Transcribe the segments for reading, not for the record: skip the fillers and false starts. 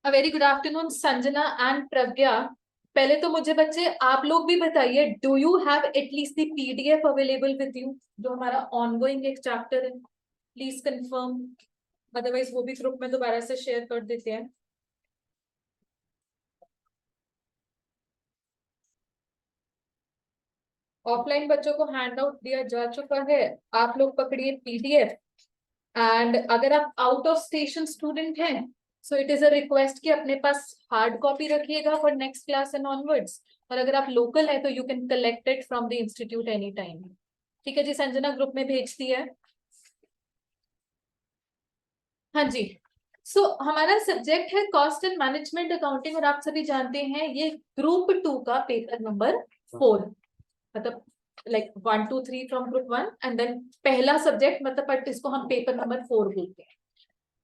Very good afternoon Sanjana and Pragya. पहले तो मुझे बच्चे आप लोग भी बताइए, do you have at least the PDF available with you, जो हमारा ऑनगोइंग एक चैप्टर है? प्लीज कंफर्म, अदरवाइज वो भी ग्रुप में दोबारा से शेयर कर देते हैं। ऑफलाइन बच्चों को हैंड आउट दिया जा चुका है, आप लोग पकड़िए पीडीएफ। एंड अगर आप आउट ऑफ स्टेशन स्टूडेंट हैं, so it is a request कि अपने पास हार्ड कॉपी रखिएगा for next class and onwards. और अगर आप लोकल है तो you can collect it from the institute any time. ठीक है जी, संजना ग्रुप में भेजती है। हाँ जी। हमारा सब्जेक्ट है कॉस्ट एंड मैनेजमेंट अकाउंटिंग, और आप सभी जानते हैं ये ग्रुप 2 का पेपर नंबर 4, मतलब like 1 2 3 from group 1 and then पहला सब्जेक्ट, मतलब बट इसको हम पेपर नंबर 4 बोलते हैं।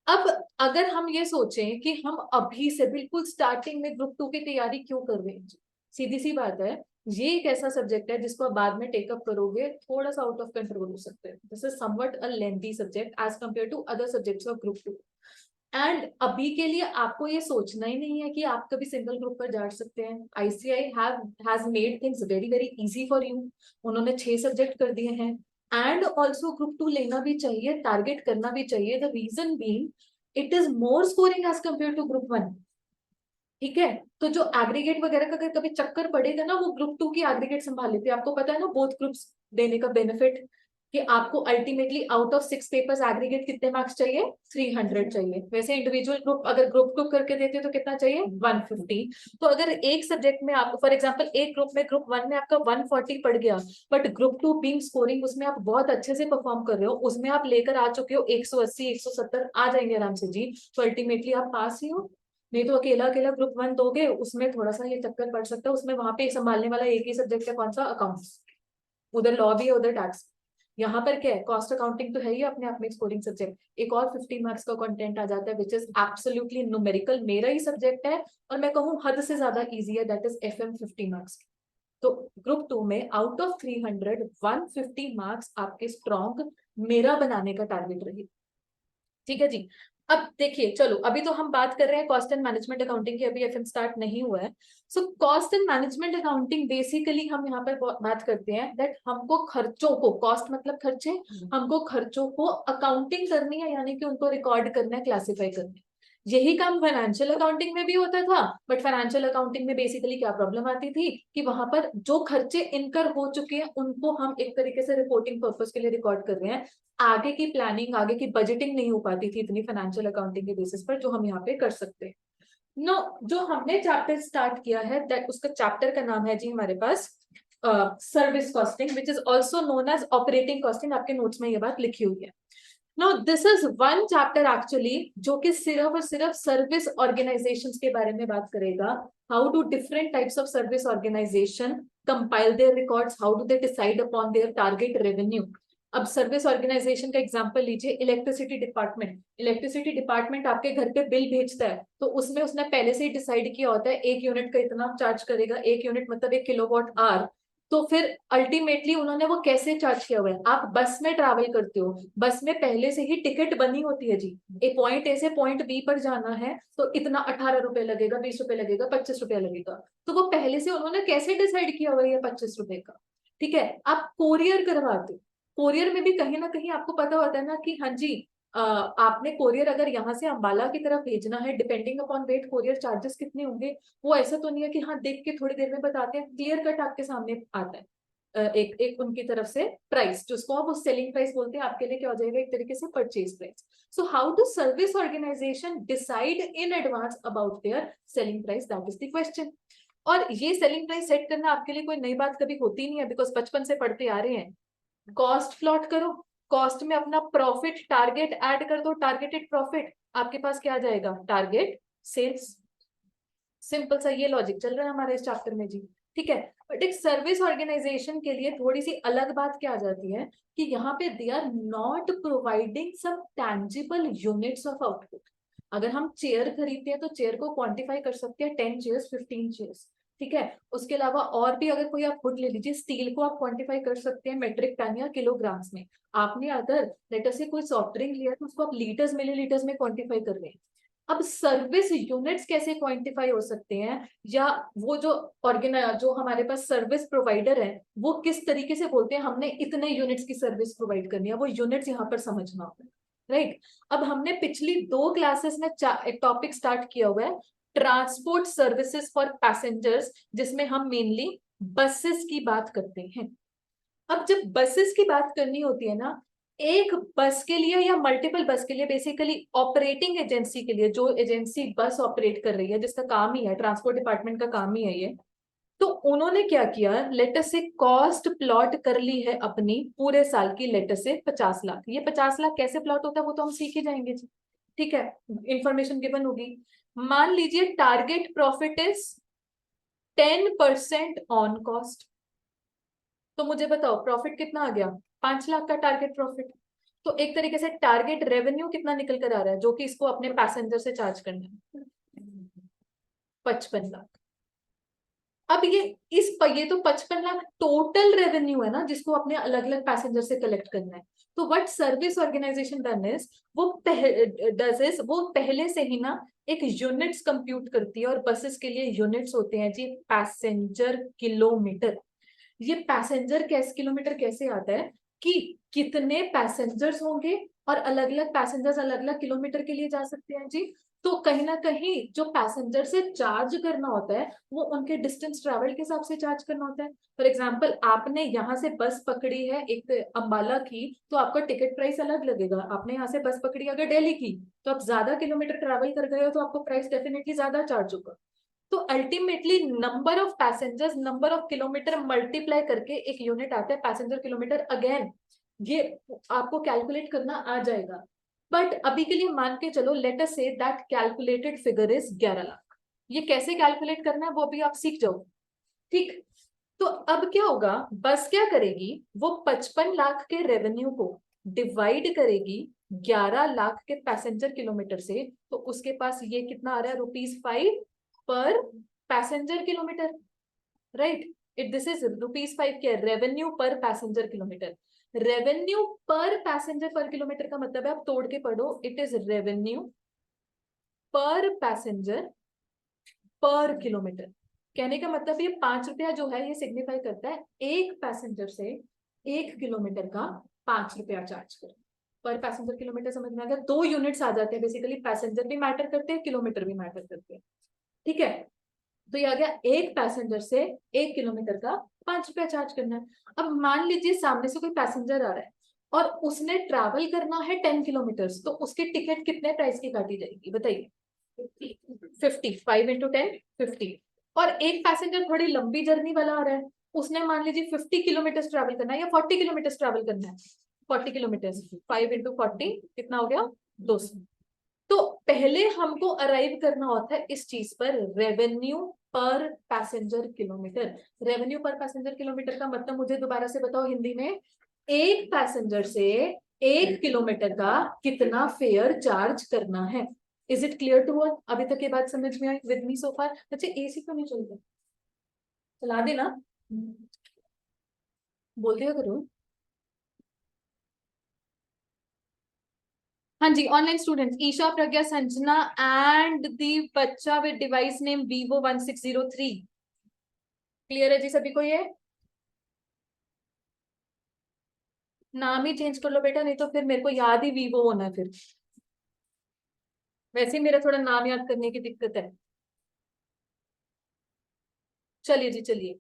अब अगर हम ये सोचें कि हम अभी से बिल्कुल स्टार्टिंग में ग्रुप 2 की तैयारी क्यों कर रहे हैं, सीधी सी बात है, ये एक ऐसा सब्जेक्ट है जिसको आप बाद में टेकअप करोगे थोड़ा सा आउट ऑफ कंट्रोल हो सकते हैं। This is somewhat a lengthy subject as compare to other subjects of group 2। And अभी के लिए आपको ये सोचना ही नहीं है कि आप कभी सिंगल ग्रुप पर जा सकते हैं। ICI has made things very very easy for you. उन्होंने 6 सब्जेक्ट कर दिए हैं। एंड ऑल्सो ग्रुप 2 लेना भी चाहिए, टारगेट करना भी चाहिए। The reason being it is more scoring as compare to group 1। ठीक है, तो जो एग्रीगेट वगैरह का अगर कभी चक्कर पड़ेगा ना, वो ग्रुप 2 की एग्रीगेट संभाल लेते हैं। आपको पता है ना बोथ ग्रुप्स देने का बेनिफिट, कि आपको ultimately out of 6 papers aggregate कितने मार्क्स चाहिए? 300 चाहिए। वैसे इंडिविजुअल ग्रुप अगर ग्रुप ग्रुप करके देते हो तो कितना चाहिए? 150। तो अगर एक सब्जेक्ट में आप फॉर एग्जांपल एक ग्रुप में ग्रुप 1 में आपका 140 पड़ गया, बट ग्रुप 2 बीइंग स्कोरिंग उसमें आप बहुत अच्छे से परफॉर्म कर रहे हो, उसमें आप लेकर आ चुके हो 180 170 आ जाएंगे आराम से जी, तो अल्टीमेटली आप पास ही हो। नहीं तो अकेला अकेला ग्रुप 1 दोगे, उसमें थोड़ा सा ये चक्कर पड़ सकता है। उसमें वहां पे संभालने वाला एक ही सब्जेक्ट है, कौन सा? अकाउंट्स। उधर लॉ भी है, उधर टैक्स। यहाँ पर क्या है, कॉस्ट अकाउंटिंग तो है ही अपने आप में स्कोरिंग सब्जेक्ट। एक और 50 मार्क्स का कंटेंट आ जाता है विच इज एब्सोल्युटली न्यूमेरिकल, मेरा ही सब्जेक्ट है और मैं कहूँ हद से ज्यादा इजी है, दैट इज एफएम 50 मार्क्स। तो ग्रुप 2 में आउट ऑफ 300 150 मार्क्स आपके स्ट्रॉन्ग मेरा बनाने का टारगेट रही। ठीक है जी। अब देखिए, चलो अभी तो हम बात कर रहे हैं कॉस्ट एंड मैनेजमेंट अकाउंटिंग की, अभी एफएम स्टार्ट नहीं हुआ है। So cost and management accounting basically हम यहाँ पर बात करते हैं दैट हमको खर्चों को, कॉस्ट मतलब खर्चे, हमको खर्चों को अकाउंटिंग करनी है, यानी कि उनको रिकॉर्ड करना है, क्लासिफाई करना है। यही काम फाइनेंशियल अकाउंटिंग में भी होता था, बट फाइनेंशियल अकाउंटिंग में बेसिकली क्या प्रॉब्लम आती थी कि वहां पर जो खर्चे इनकर हो चुके हैं उनको हम एक तरीके से रिपोर्टिंग पर्पस के लिए रिकॉर्ड कर रहे हैं। आगे की प्लानिंग, आगे की बजटिंग नहीं हो पाती थी इतनी फाइनेंशियल अकाउंटिंग के बेसिस पर, जो हम यहाँ पे कर सकते हैं। नो, जो हमने चैप्टर स्टार्ट किया है दैट उसका चैप्टर का नाम है जी हमारे पास service costing, which is also known as operating costing. आपके नोट्स में ये बात लिखी हुई है। No, this is one chapter actually जो कि सिर्फ और सिर्फ सर्विस ऑर्गेनाइजेशंस के बारे में बात करेगा। How do different types of service organization compile their records, how do they decide upon their target revenue. अब सर्विस ऑर्गेनाइजेशन का एग्जांपल लीजिए, इलेक्ट्रिसिटी डिपार्टमेंट। इलेक्ट्रिसिटी डिपार्टमेंट आपके घर पे बिल भेजता है, तो उसमें उसने पहले से ही डिसाइड किया होता है एक यूनिट का इतना चार्ज करेगा, एक यूनिट मतलब 1 किलोवाट आवर। तो फिर अल्टीमेटली उन्होंने वो कैसे चार्ज किया हुआ है? आप बस में ट्रैवल करते हो, बस में पहले से ही टिकट बनी होती है जी, एक पॉइंट ए से पॉइंट बी पर जाना है तो इतना 18 रुपए लगेगा, 20 रुपए लगेगा, 25 रुपए लगेगा। तो वो पहले से उन्होंने कैसे डिसाइड किया हुआ है 25 रुपए का? ठीक है, आप कोरियर करवाते हो, कोरियर में भी कहीं ना कहीं आपको पता होता है ना कि हाँ जी, आपने कोरियर अगर यहाँ से अंबाला की तरफ भेजना है, depending upon weight courier charges कितने होंगे। वो ऐसा तो नहीं है कि हाँ देख के थोड़ी देर में बताते हैं, क्लियर कट आपके सामने आता है। एक एक उनकी तरफ से प्राइस, जिसको आप सेलिंग प्राइस बोलते हैं, आपके लिए क्या हो जाएगा एक तरीके से purchase price. So how do service organization decide in advance about their selling price, that is the question. और ये सेलिंग प्राइस सेट करना आपके लिए कोई नई बात कभी होती नहीं है, बिकॉज बचपन से पढ़ते आ रहे हैं। कॉस्ट प्लॉट करो, कॉस्ट में अपना प्रॉफिट टारगेट ऐड कर दो, टारगेटेड प्रॉफिट, आपके पास क्या आ जाएगा? Target sales. सिंपल सा ये लॉजिक चल रहा है हमारे इस चैप्टर में जी। ठीक है, बट एक सर्विस ऑर्गेनाइजेशन के लिए थोड़ी सी अलग बात क्या आ जाती है कि यहाँ पे they are not providing some tangible units of output. अगर हम चेयर खरीदते हैं तो चेयर को क्वांटिफाई कर सकते हैं 10 चेयर्स 15 चेयर्स, ठीक है। उसके अलावा और भी अगर कोई आप गुड ले लीजिए, स्टील को आप क्वांटिफाई कर सकते हैं मेट्रिक टन या किलोग्राम्स में। आपने अगर लेटर से कोई सॉफ्ट ड्रिंक लिया तो उसको आप लीटर्स मिलीलीटर्स में क्वांटिफाई कर रहे हैं। अब सर्विस यूनिट्स कैसे क्वांटिफाई हो सकते हैं, या वो जो हमारे पास सर्विस प्रोवाइडर है वो किस तरीके से बोलते हैं हमने इतने यूनिट्स की सर्विस प्रोवाइड करनी है, वो यूनिट्स यहाँ पर समझना होगा, राइट। अब हमने पिछली 2 क्लासेस में एक टॉपिक स्टार्ट किया हुआ है, ट्रांसपोर्ट सर्विसेज फॉर पैसेंजर्स, जिसमें हम मेनली बसेस की बात करते हैं। अब जब बसेस की बात करनी होती है ना, एक बस के लिए या मल्टीपल बस के लिए, बेसिकली ऑपरेटिंग एजेंसी के लिए, जो एजेंसी बस ऑपरेट कर रही है, जिसका काम ही है, ट्रांसपोर्ट डिपार्टमेंट का काम ही है ये, तो उन्होंने क्या किया, लेटर से कॉस्ट प्लॉट कर ली है अपनी पूरे साल की, लेटर से 50 लाख। ये 50 लाख कैसे प्लॉट होता है वो तो हम सीख ही जाएंगे जी, ठीक है, इंफॉर्मेशन गिवन होगी। मान लीजिए target profit is 10% on cost, तो मुझे बताओ प्रॉफिट कितना आ गया, 5 लाख का टारगेट प्रॉफिट। तो एक तरीके से टारगेट रेवेन्यू कितना निकल कर आ रहा है, जो कि इसको अपने पैसेंजर से चार्ज करना है, 55 लाख। अब ये तो 55 लाख टोटल रेवेन्यू है ना, जिसको अपने अलग अलग पैसेंजर से कलेक्ट करना है। तो what service organization done is, वो पहले से ही ना एक यूनिट्स कंप्यूट करती है, और बसेस के लिए यूनिट्स होते हैं जी पैसेंजर किलोमीटर। ये पैसेंजर किलोमीटर कैसे आता है कि कितने पैसेंजर्स होंगे और अलग अलग पैसेंजर्स अलग अलग किलोमीटर के लिए जा सकते हैं जी। तो कहीं ना कहीं जो पैसेंजर से चार्ज करना होता है वो उनके डिस्टेंस ट्रेवल के हिसाब से चार्ज करना होता है। फॉर एग्जाम्पल आपने यहाँ से बस पकड़ी है एक अंबाला की, तो आपका टिकट प्राइस अलग लगेगा। आपने यहाँ से बस पकड़ी अगर दिल्ली की, तो आप ज्यादा किलोमीटर ट्रेवल कर गए हो तो आपको प्राइस डेफिनेटली ज्यादा चार्ज होगा। तो ultimately number of passengers number of kilometre multiply करके एक यूनिट आता है पैसेंजर किलोमीटर। अगेन ये आपको कैलकुलेट करना आ जाएगा, बट अभी के लिए मान के चलो, let us say that calculated figure is 11 lakh. ये कैसे कैलकुलेट करना है वो भी आप सीख जाओ, ठीक। तो अब क्या होगा, बस क्या करेगी, वो 55 लाख के रेवेन्यू को डिवाइड करेगी 11 लाख के पैसेंजर किलोमीटर से, तो उसके पास ये कितना आ रहा है, ₹5 पर passenger kilometre, right. This is ₹5 के रेवेन्यू पर पैसेंजर किलोमीटर। रेवेन्यू पर पैसेंजर पर किलोमीटर का मतलब है, आप तोड़ के पढ़ो, इट इज रेवेन्यू पर पैसेंजर पर किलोमीटर। कहने का मतलब ये ₹5 जो है ये सिग्निफाई करता है एक पैसेंजर से 1 किलोमीटर का ₹5 चार्ज कर पर पैसेंजर किलोमीटर। समझ में अगर 2 यूनिट्स आ जाते हैं, बेसिकली पैसेंजर भी मैटर करते हैं, किलोमीटर भी मैटर करते हैं, ठीक है। तो ये आ गया एक पैसेंजर से 1 किलोमीटर का ₹5 चार्ज करना है। अब मान लीजिए सामने से कोई पैसेंजर आ रहा है और उसने ट्रैवल करना है 10 किलोमीटर, तो उसकी टिकट कितने प्राइस की काटी जाएगी बताइए, 50, 5 × 10 50। और एक पैसेंजर थोड़ी लंबी जर्नी वाला आ रहा है, उसने मान लीजिए 50 किलोमीटर ट्रैवल करना है या 40 किलोमीटर ट्रैवल करना है, 40 किलोमीटर, 5 × 40 कितना हो गया, 200। तो पहले हमको अराइव करना होता है इस चीज पर, रेवेन्यू पर पैसेंजर किलोमीटर। रेवेन्यू पर पैसेंजर किलोमीटर का मतलब मुझे दोबारा से बताओ हिंदी में, एक पैसेंजर से 1 किलोमीटर का कितना फेयर चार्ज करना है। Is it clear to all, अभी तक ये बात समझ में आई विद मी सो फार। अच्छा एसी क्यों नहीं चलता, चला देना, बोल दिया करो। हाँ जी, online students Isha, Pragya, Sanjana and the बच्चा with device name Vivo 1603। Clear है जी सभी को ये, नाम ही चेंज कर लो बेटा, नहीं तो फिर मेरे को याद ही वीवो होना है फिर। वैसे ही मेरा थोड़ा नाम याद करने की दिक्कत है। चलिए जी चलिए,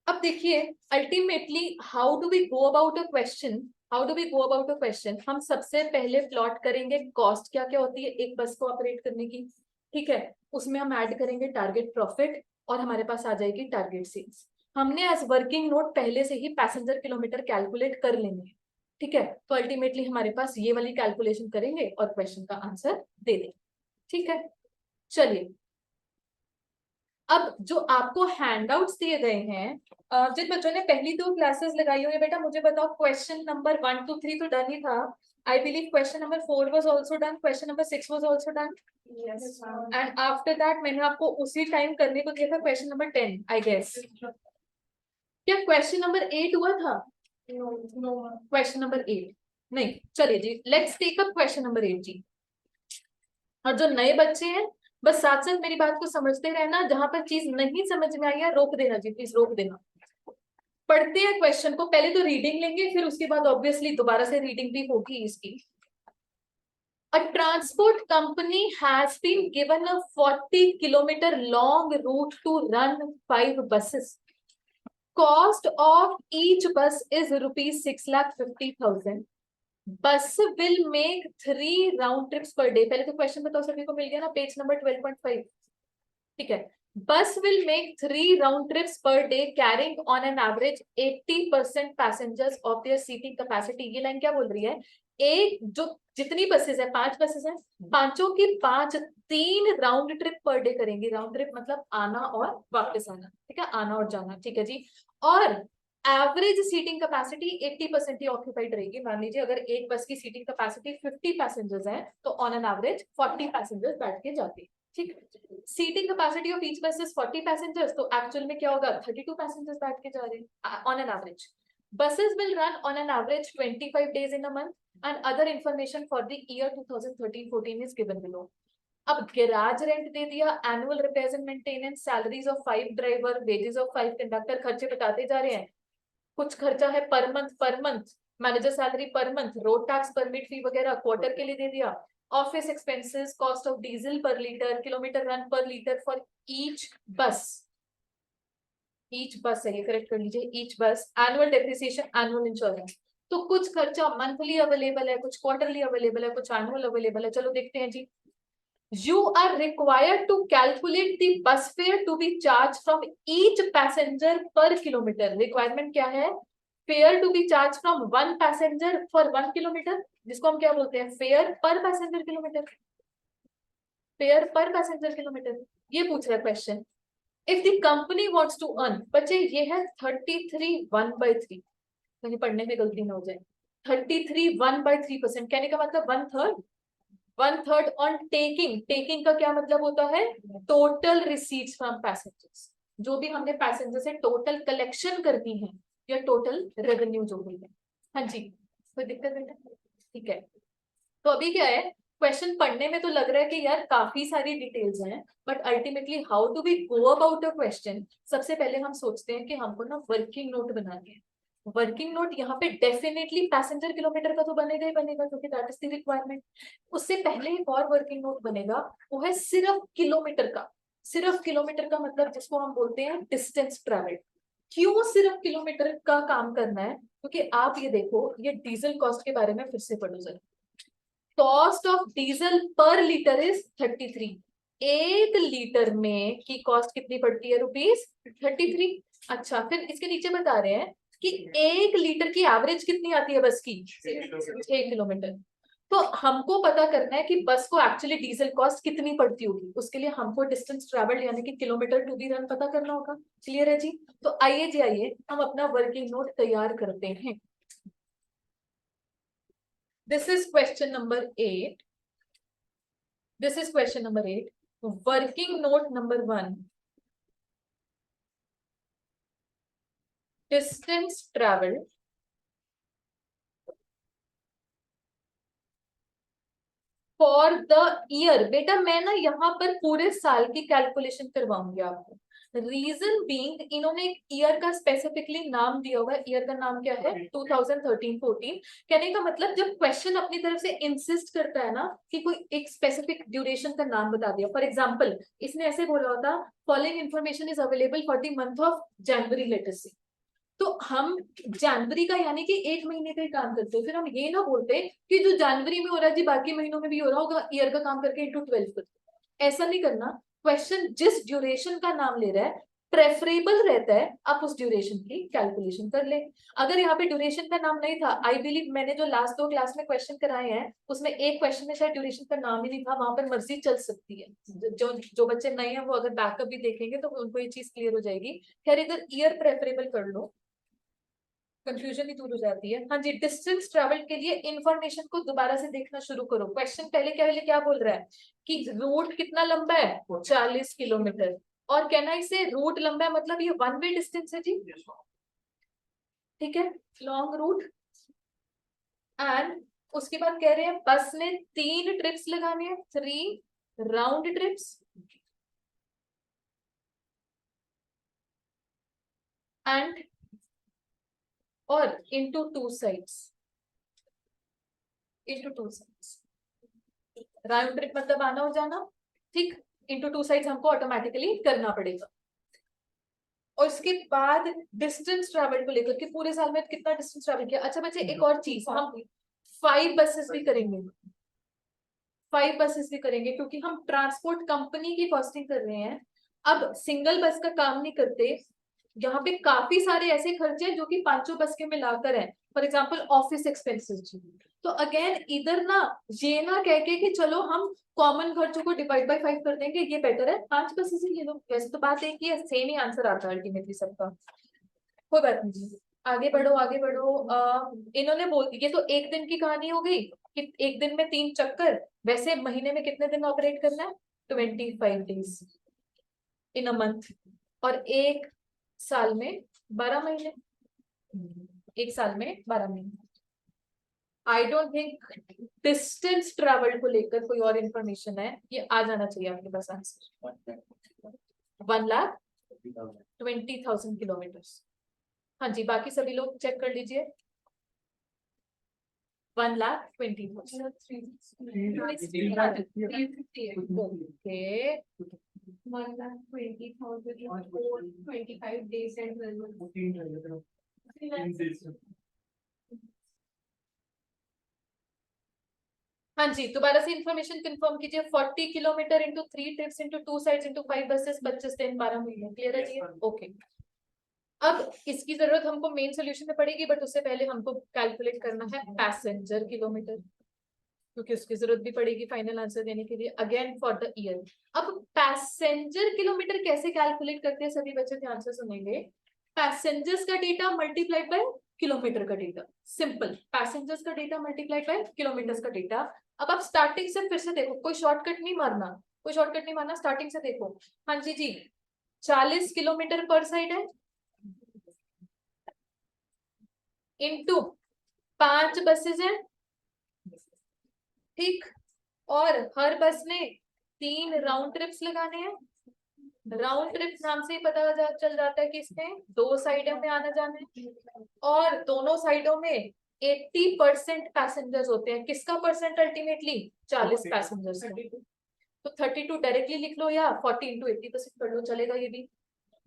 अब देखिए ultimately how do we go about a question, how do we go about a question. हम सबसे पहले प्लॉट करेंगे कॉस्ट क्या क्या होती है एक बस को ऑपरेट करने की, ठीक है। उसमें हम ऐड करेंगे टारगेट प्रॉफिट और हमारे पास आ जाएगी टारगेट सेल्स। हमने एज वर्किंग नोट पहले से ही पैसेंजर किलोमीटर कैलकुलेट कर लेंगे, ठीक है। तो अल्टीमेटली हमारे पास ये वाली कैलकुलेशन करेंगे और क्वेश्चन का आंसर दे देंगे, ठीक है। चलिए अब जो आपको हैंडआउट्स दिए गए हैं, जिन बच्चों ने पहली 2 क्लासेस लगाई हुई है, बेटा मुझे बताओ क्वेश्चन नंबर 1 2 3 तो डन ही था। I believe question number 4 was also done, question number 6 was also done, and after that मैंने आपको उसी टाइम करने को दिया था क्वेश्चन नंबर 10 आई गेस। क्या क्वेश्चन नंबर 8 हुआ था? क्वेश्चन नंबर 8 नहीं। चलिए जी, let's take up question number 8 जी। और जो नए बच्चे हैं, बस साथ साथ मेरी बात को समझते रहना, जहां पर चीज नहीं समझ में आई है रोक देना जी, प्लीज रोक देना। पढ़ते हैं क्वेश्चन को, पहले तो रीडिंग लेंगे, फिर उसके बाद ऑब्वियसली दोबारा से रीडिंग भी होगी इसकी। A transport company has been given a 40-kilometer long route to run 5 buses. Cost of each bus is rupees 6,50,000. Bus will make 3 round trips per day. पहले तो क्वेश्चन बताओ, सभी को मिल गया ना, पेज नंबर 12.5। ठीक है, bus will make 3 round trips per day carrying on an average 80% passengers of their seating capacity. ये लाइन क्या बोल रही है? एक जो जितनी बसेस है, 5 बसेस हैं, पांचों की 3 राउंड ट्रिप पर डे करेंगे। राउंड ट्रिप मतलब आना और वापस आना, ठीक है, आना और जाना, ठीक है जी। और एवरेज सीटिंग कैपेसिटी 80% ही ऑक्यूपाइड रहेगी। मान लीजिए अगर एक बस की सीटिंग कैपेसिटी 50 पैसेंजर्स है तो ऑन एन एवरेज 40 पैसेंजर्स बैठ के जाते हैं, ठीक। सीटिंग कैपेसिटी ऑफ ईच बस इज 40 पैसेंजर्स, तो एक्चुअल में क्या होगा? 32 पैसेंजर्स बैठ के जा रहे हैं on an average. Buses will run on an average 25 days in a month, and other information for the year 2013-14 is given below. अब गैराज रेंट दे दिया, annual repairs and maintenance, salaries of 5 driver, wages of 5 conductor, खर्चे बताते जा रहे हैं। कुछ खर्चा है per month, manager salary per month, road tax, permit fee वगैरह क्वार्टर के लिए दे दिया। Office expenses, cost of diesel per litre, kilometre run per litre for each bus है, ये करेक्ट कर लीजिए, ईच बस, एनुअल डेप्रिसिएशन, एनुअल इंश्योरेंस। तो कुछ खर्चा मंथली अवेलेबल है, कुछ क्वार्टरली अवेलेबल है, कुछ एनुअल अवेलेबल है। चलो देखते हैं जी। You are required to calculate the bus fare to be charged from each passenger per kilometer. Requirement क्या है? Fare to be charged from one passenger for 1 kilometer, जिसको हम क्या बोलते हैं? Fare per passenger kilometer. Fare per passenger kilometer. ये पूछ रहा है question. If the company wants to earn, बच्चे ये है 33 1/3, कहीं पढ़ने में गलती ना हो जाए। 33 1/3%, कहने का मतलब 1/3 ऑन टेकिंग का क्या मतलब होता है? टोटल रिसीट्स फ्रॉम पैसेंजर्स, जो भी हमने पैसेंजर से टोटल कलेक्शन करनी है, या टोटल रेवेन्यू जो भी है। हाँ जी, कोई दिक्कत बेटा? ठीक है, तो अभी क्या है, क्वेश्चन पढ़ने में तो लग रहा है कि यार काफी सारी डिटेल्स हैं, but ultimately how do we go about a question? सबसे पहले हम सोचते हैं कि हमको ना वर्किंग नोट बनानी है। वर्किंग नोट यहाँ पे डेफिनेटली पैसेंजर किलोमीटर का तो बनेगा ही बनेगा, क्योंकि दैट इज द रिक्वायरमेंट। उससे पहले एक और वर्किंग नोट बनेगा, वो है सिर्फ किलोमीटर का। सिर्फ किलोमीटर का मतलब जिसको हम बोलते हैं डिस्टेंस ट्रेवल्ड। क्यों सिर्फ किलोमीटर का काम करना है? क्योंकि आप ये देखो, ये डीजल कॉस्ट के बारे में फिर से पढ़ो जरा। Cost of diesel per litre is 33। 1 litre में की कॉस्ट कितनी पड़ती है? रुपीज 33। अच्छा, फिर इसके नीचे बता रहे हैं कि 1 लीटर की एवरेज कितनी आती है बस की? 6 किलोमीटर। तो हमको पता करना है कि बस को एक्चुअली डीजल कॉस्ट कितनी पड़ती होगी। उसके लिए हमको डिस्टेंस ट्रेवल्ड यानी कि किलोमीटर टू बी रन पता करना होगा। क्लियर है जी? तो आइए जी, आइए हम अपना वर्किंग नोट तैयार करते हैं। This is question number 8. This is question number 8. Working note number 1. Distance traveled for the year. बेटा मैं ना यहाँ पर पूरे साल की कैलकुलेशन करवाऊंगी आपको। रीजन बीइंग, इन्होंने एक ईयर का स्पेसिफिकली नाम दिया हुआ है। ईयर का नाम क्या है? 2013-14। कहने का मतलब जब क्वेश्चन अपनी तरफ से इंसिस्ट करता है ना कि कोई एक स्पेसिफिक ड्यूरेशन का नाम बता दिया, फॉर एग्जांपल इसने ऐसे बोला होता, following information is available for the month of January latest से, तो हम जनवरी का यानी कि 1 महीने का ही काम करते हैं। फिर हम ये ना बोलते कि जो जनवरी में हो रहा है जी बाकी महीनों में भी हो रहा होगा, ईयर का काम करके इंटू 12 करते। ऐसा नहीं करना। क्वेश्चन जिस ड्यूरेशन का नाम ले रहा है प्रेफरेबल रहता है आप उस ड्यूरेशन की कैलकुलेशन कर ले। अगर यहाँ पे ड्यूरेशन का नाम नहीं था, आई बिलीव मैंने जो लास्ट 2 क्लास में क्वेश्चन कराए हैं उसमें एक क्वेश्चन में शायद ड्यूरेशन का नाम ही नहीं था, वहां पर मर्जी चल सकती है। जो बच्चे नए हैं वो अगर बैकअप भी देखेंगे तो उनको ये चीज क्लियर हो जाएगी। खैर इधर ईयर प्रेफरेबल कर लो, कंफ्यूजन ही दूर हो जाती है। हाँ जी, डिस्टेंस ट्रेवल के लिए इंफॉर्मेशन को दोबारा से देखना शुरू करो। क्वेश्चन पहले क्या बोल रहा है कि रूट कितना लंबा है, 40 किलोमीटर, और कहना इसे रूट लंबा है मतलब ये वन वे डिस्टेंस है जी, ठीक है, लॉन्ग रूट। एंड उसके बाद कह रहे हैं बस ने 3 ट्रिप्स लगाने हैं, 3 राउंड ट्रिप्स, एंड और into 2 sides, into 2 sides. Round trip मतलब आना हो जाना, ठीक, इनटू 2 साइड्स हमको ऑटोमेटिकली करना पड़ेगा। और उसके बाद डिस्टेंस ट्रैवल को लेकर के पूरे साल में कितना डिस्टेंस ट्रैवल किया। अच्छा बच्चे एक और चीज, हम 5 बसेस भी करेंगे, 5 बसेस भी करेंगे क्योंकि हम ट्रांसपोर्ट कंपनी की कॉस्टिंग कर रहे हैं। अब सिंगल बस का काम नहीं करते, यहाँ पे काफी सारे ऐसे खर्चे हैं जो कि 5 बस के मिलाकर हैं। फॉर एग्जाम्पल ऑफिस एक्सपेंसेस, तो अगेन इधर ना ये ना कह के कि चलो हम कॉमन खर्चों को डिवाइड बाय 5 कर देंगे, ये बेटर है 5 बसेस ही ले लो। वैसे तो बात एक ही है, सेम ही आंसर आता है अल्टीमेटली सबका। कोई बात नहीं जी, आगे बढ़ो आगे बढ़ो। इन्होंने बोल ये तो एक दिन की कहानी हो गई कि एक दिन में 3 चक्कर। वैसे महीने में कितने दिन ऑपरेट करना है, 25 डेज इन अ मंथ, और एक साल में 12 महीने, एक साल में 12 महीने। I don't think distance travel को लेकर कोई और इंफॉर्मेशन है, ये आ जाना चाहिए आपके पास आंसर। 1,20,000 किलोमीटर। हाँ जी, बाकी सभी लोग चेक कर लीजिए। 1,20,000। ओके, 1,20,000 25 days and हाँ जी, दोबारा से इंफॉर्मेशन कंफर्म कीजिए। 40 kilometre into 3 trips into 2 sides into 5 buses, 25 दिन 12 महीने। क्लियर है जी? ओके, अब इसकी जरूरत हमको मेन सोल्यूशन में पड़ेगी, बट उससे पहले हमको कैलकुलेट करना है पैसेंजर किलोमीटर, क्योंकि उसकी जरूरत भी पड़ेगी फाइनल आंसर देने के लिए, अगेन फॉर द ईयर। अब पैसेंजर किलोमीटर कैसे कैलकुलेट करते हैं, सभी बच्चे ध्यान से सुनेंगे। पैसेंजर्स का डेटा मल्टीप्लाइड बाय किलोमीटर का डेटा, सिंपल, पैसेंजर्स का डेटा मल्टीप्लाइड बाय किलोमीटर का डेटा। अब आप स्टार्टिंग से फिर से देखो, कोई शॉर्टकट नहीं मारना, कोई शॉर्टकट नहीं मारना, स्टार्टिंग से देखो। हाँ जी जी, 40 किलोमीटर पर साइड है, इनटू 5 बसेस हैं, ठीक, और हर बस ने 3 राउंड ट्रिप्स लगाने हैं। राउंड ट्रिप नाम से ही पता चल जाता है कि इसमें 2 साइडों में आना जाना है, और दोनों साइडों में 80% पैसेंजर्स होते हैं। किसका परसेंट अल्टीमेटली? 40 पैसेंजर्स का। तो 32 डायरेक्टली लिख लो या 40 इंटू 80% कर लो, चलेगा ये भी,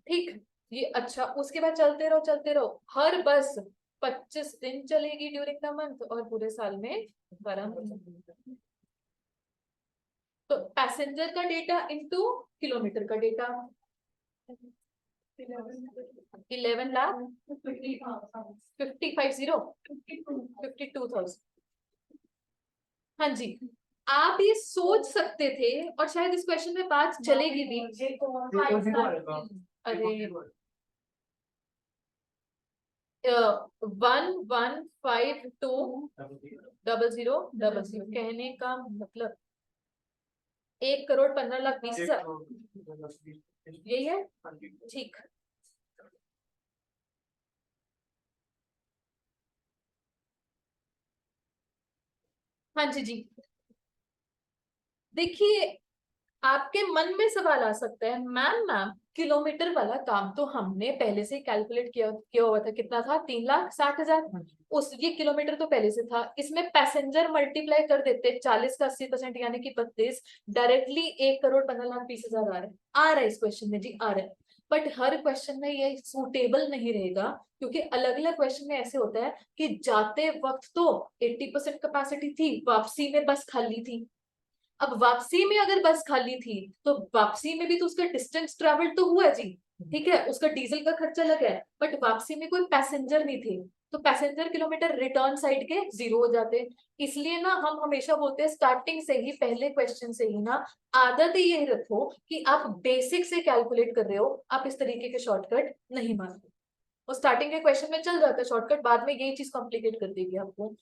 ठीक। ये अच्छा, उसके बाद चलते रहो, हर बस 25 दिन चलेगी ड्यूरिंग द मंथ, और पूरे साल में 12 महीने। तो पैसेंजर का डेटा इंटू किलोमीटर का डेटा, 11 लाख 52,000। हाँ जी, आप ये सोच सकते थे और शायद इस क्वेश्चन में बात चलेगी भी। अरे 1,152,00,00 कहने का मतलब 1,15,20,000, यही है, ठीक। हाँ जी जी, देखिए आपके मन में सवाल आ सकता है, मैम किलोमीटर वाला काम तो हमने पहले से कैलकुलेट किया हुआ था, कितना था, 3,60,000। उस ये किलोमीटर तो पहले से था, इसमें पैसेंजर मल्टीप्लाई कर देते 40 का 80% यानी कि 32, डायरेक्टली 1,15,20,000 आ रहा है इस क्वेश्चन में जी, आ रहा है। बट हर क्वेश्चन में ये सूटेबल नहीं रहेगा, क्योंकि अलग अलग क्वेश्चन में ऐसे होता है कि जाते वक्त तो 80% कैपेसिटी थी, वापसी में बस खाली थी। अब वापसी में अगर बस खाली थी तो वापसी में भी तो उसका डिस्टेंस ट्रेवल तो हुआ जी, ठीक है, उसका डीजल का खर्चा लगा है, बट वापसी में कोई पैसेंजर नहीं थे, तो पैसेंजर किलोमीटर रिटर्न साइड के 0 हो जाते हैं। इसलिए ना हम हमेशा बोलते हैं स्टार्टिंग से ही, पहले क्वेश्चन से ही ना आदत ही यही रखो कि आप बेसिक से कैलकुलेट कर रहे हो, आप इस तरीके के शॉर्टकट नहीं मारते। और स्टार्टिंग के क्वेश्चन में चल जाता है शॉर्टकट, बाद में यही चीज कॉम्प्लिकेट कर देगी आपको।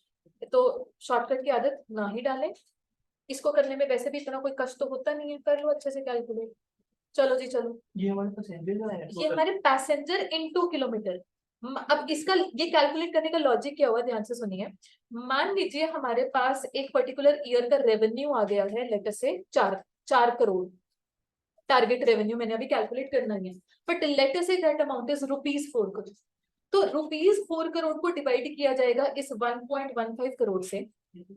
तो शॉर्टकट की आदत ना ही डालें। इसको करने में वैसे भी इतना कोई कष्ट तो होता नहीं है, कर लो अच्छे से कैलकुलेट। चलो जी चलो, ये हमारे पैसेंजर है ये हमारे पैसेंजर इनटू किलोमीटर। अब इसका ये कैलकुलेट करने का लॉजिक क्या हुआ, ध्यान से सुनिए। मान लीजिए हमारे पास एक पर्टिकुलर ईयर का रेवेन्यू आ गया है, लेट अस से 4 करोड़। टारगेट रेवेन्यू मैंने अभी कैलकुलेट करना ही है, but let us say that amount is ₹4 crore. तो ₹4 करोड़ को डिवाइड किया जाएगा इस 1.15 करोड़ से।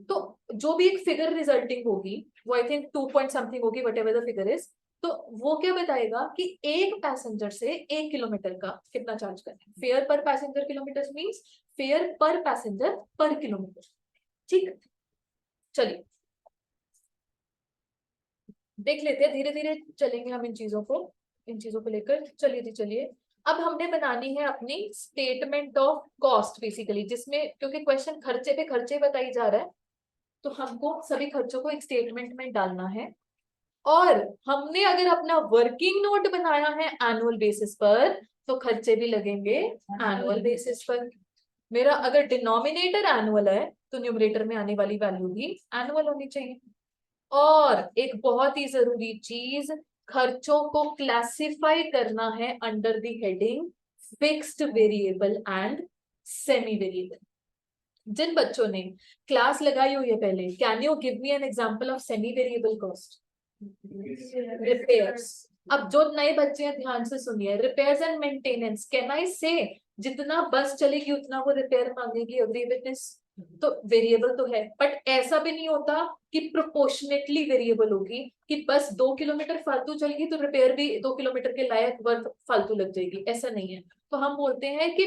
तो जो भी एक फिगर रिजल्टिंग होगी, वो आई थिंक 2 पॉइंट समथिंग होगी, what ever the figure is. तो वो क्या बताएगा कि एक पैसेंजर से 1 किलोमीटर का कितना चार्ज करना है। फेयर पर पैसेंजर किलोमीटर मीन्स फेयर पर पैसेंजर पर किलोमीटर। ठीक, चलिए देख लेते हैं, धीरे धीरे चलेंगे हम इन चीजों को लेकर। चलिए जी चलिए, अब हमने बनानी है अपनी स्टेटमेंट ऑफ कॉस्ट बेसिकली, जिसमें क्योंकि क्वेश्चन खर्चे पे खर्चे बताई जा रहा है, तो हमको सभी खर्चों को एक स्टेटमेंट में डालना है। और हमने अगर अपना वर्किंग नोट बनाया है एनुअल बेसिस पर, तो खर्चे भी लगेंगे एनुअल बेसिस पर। मेरा अगर डिनोमिनेटर एनुअल है, तो न्यूमरेटर में आने वाली वैल्यू भी एनुअल होनी चाहिए। और एक बहुत ही जरूरी चीज, खर्चों को क्लासिफाई करना है under the heading fixed variable and semi variable. जिन बच्चों ने क्लास लगाई हुई है पहले, can you give me an example of semi variable cost? Repairs. अब जो नए बच्चे हैं ध्यान से सुनिए, repairs and maintenance, can I say जितना बस चलेगी उतना वो रिपेयर मांगेगी, अग्री विद दिस? तो वेरिएबल तो है, बट ऐसा भी नहीं होता कि प्रोपोर्शनेटली वेरिएबल होगी, कि बस 2 किलोमीटर फालतू चलेगी तो रिपेयर भी 2 किलोमीटर के लायक वर्थ फालतू लग जाएगी, ऐसा नहीं है। तो हम बोलते हैं कि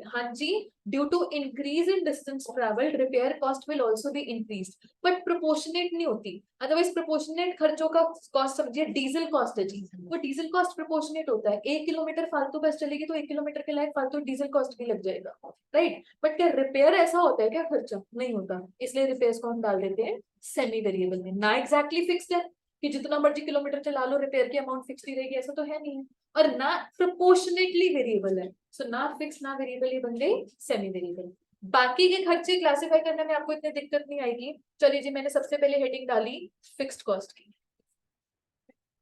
हाँ जी, due to increase in distance travelled repair cost will also be increase, but proportionate नहीं होती। अदरवाइज प्रोपोर्शनेट खर्चों का कॉस्ट समझिए, डीजल कॉस्ट है जी, वो डीजल कॉस्ट प्रोपोर्शनेट होता है। 1 किलोमीटर फालतू बस चलेगी तो 1 किलोमीटर के लायक फालतू डीजल कॉस्ट भी लग जाएगा, राइट? बट क्या रिपेयर ऐसा होता है क्या खर्चा? नहीं होता, इसलिए रिपेयर्स को हम डाल देते हैं सेमी वेरिएबल में। ना एग्जैक्टली फिक्स्ड है कि जितना मर्जी किलोमीटर चला लो रिपेयर की अमाउंट फिक्स ही रहेगी, ऐसा तो है नहीं। और ना प्रोपोर्शनेटली वेरिएबल है, सो ना फिक्स ना वेरिएबल, ये बन गई सेमी वेरिएबल। बाकी के खर्चे क्लासिफाई करने में आपको इतनी दिक्कत नहीं आएगी। चलिए जी, मैंने सबसे पहले हेडिंग डाली फिक्स्ड कॉस्ट की।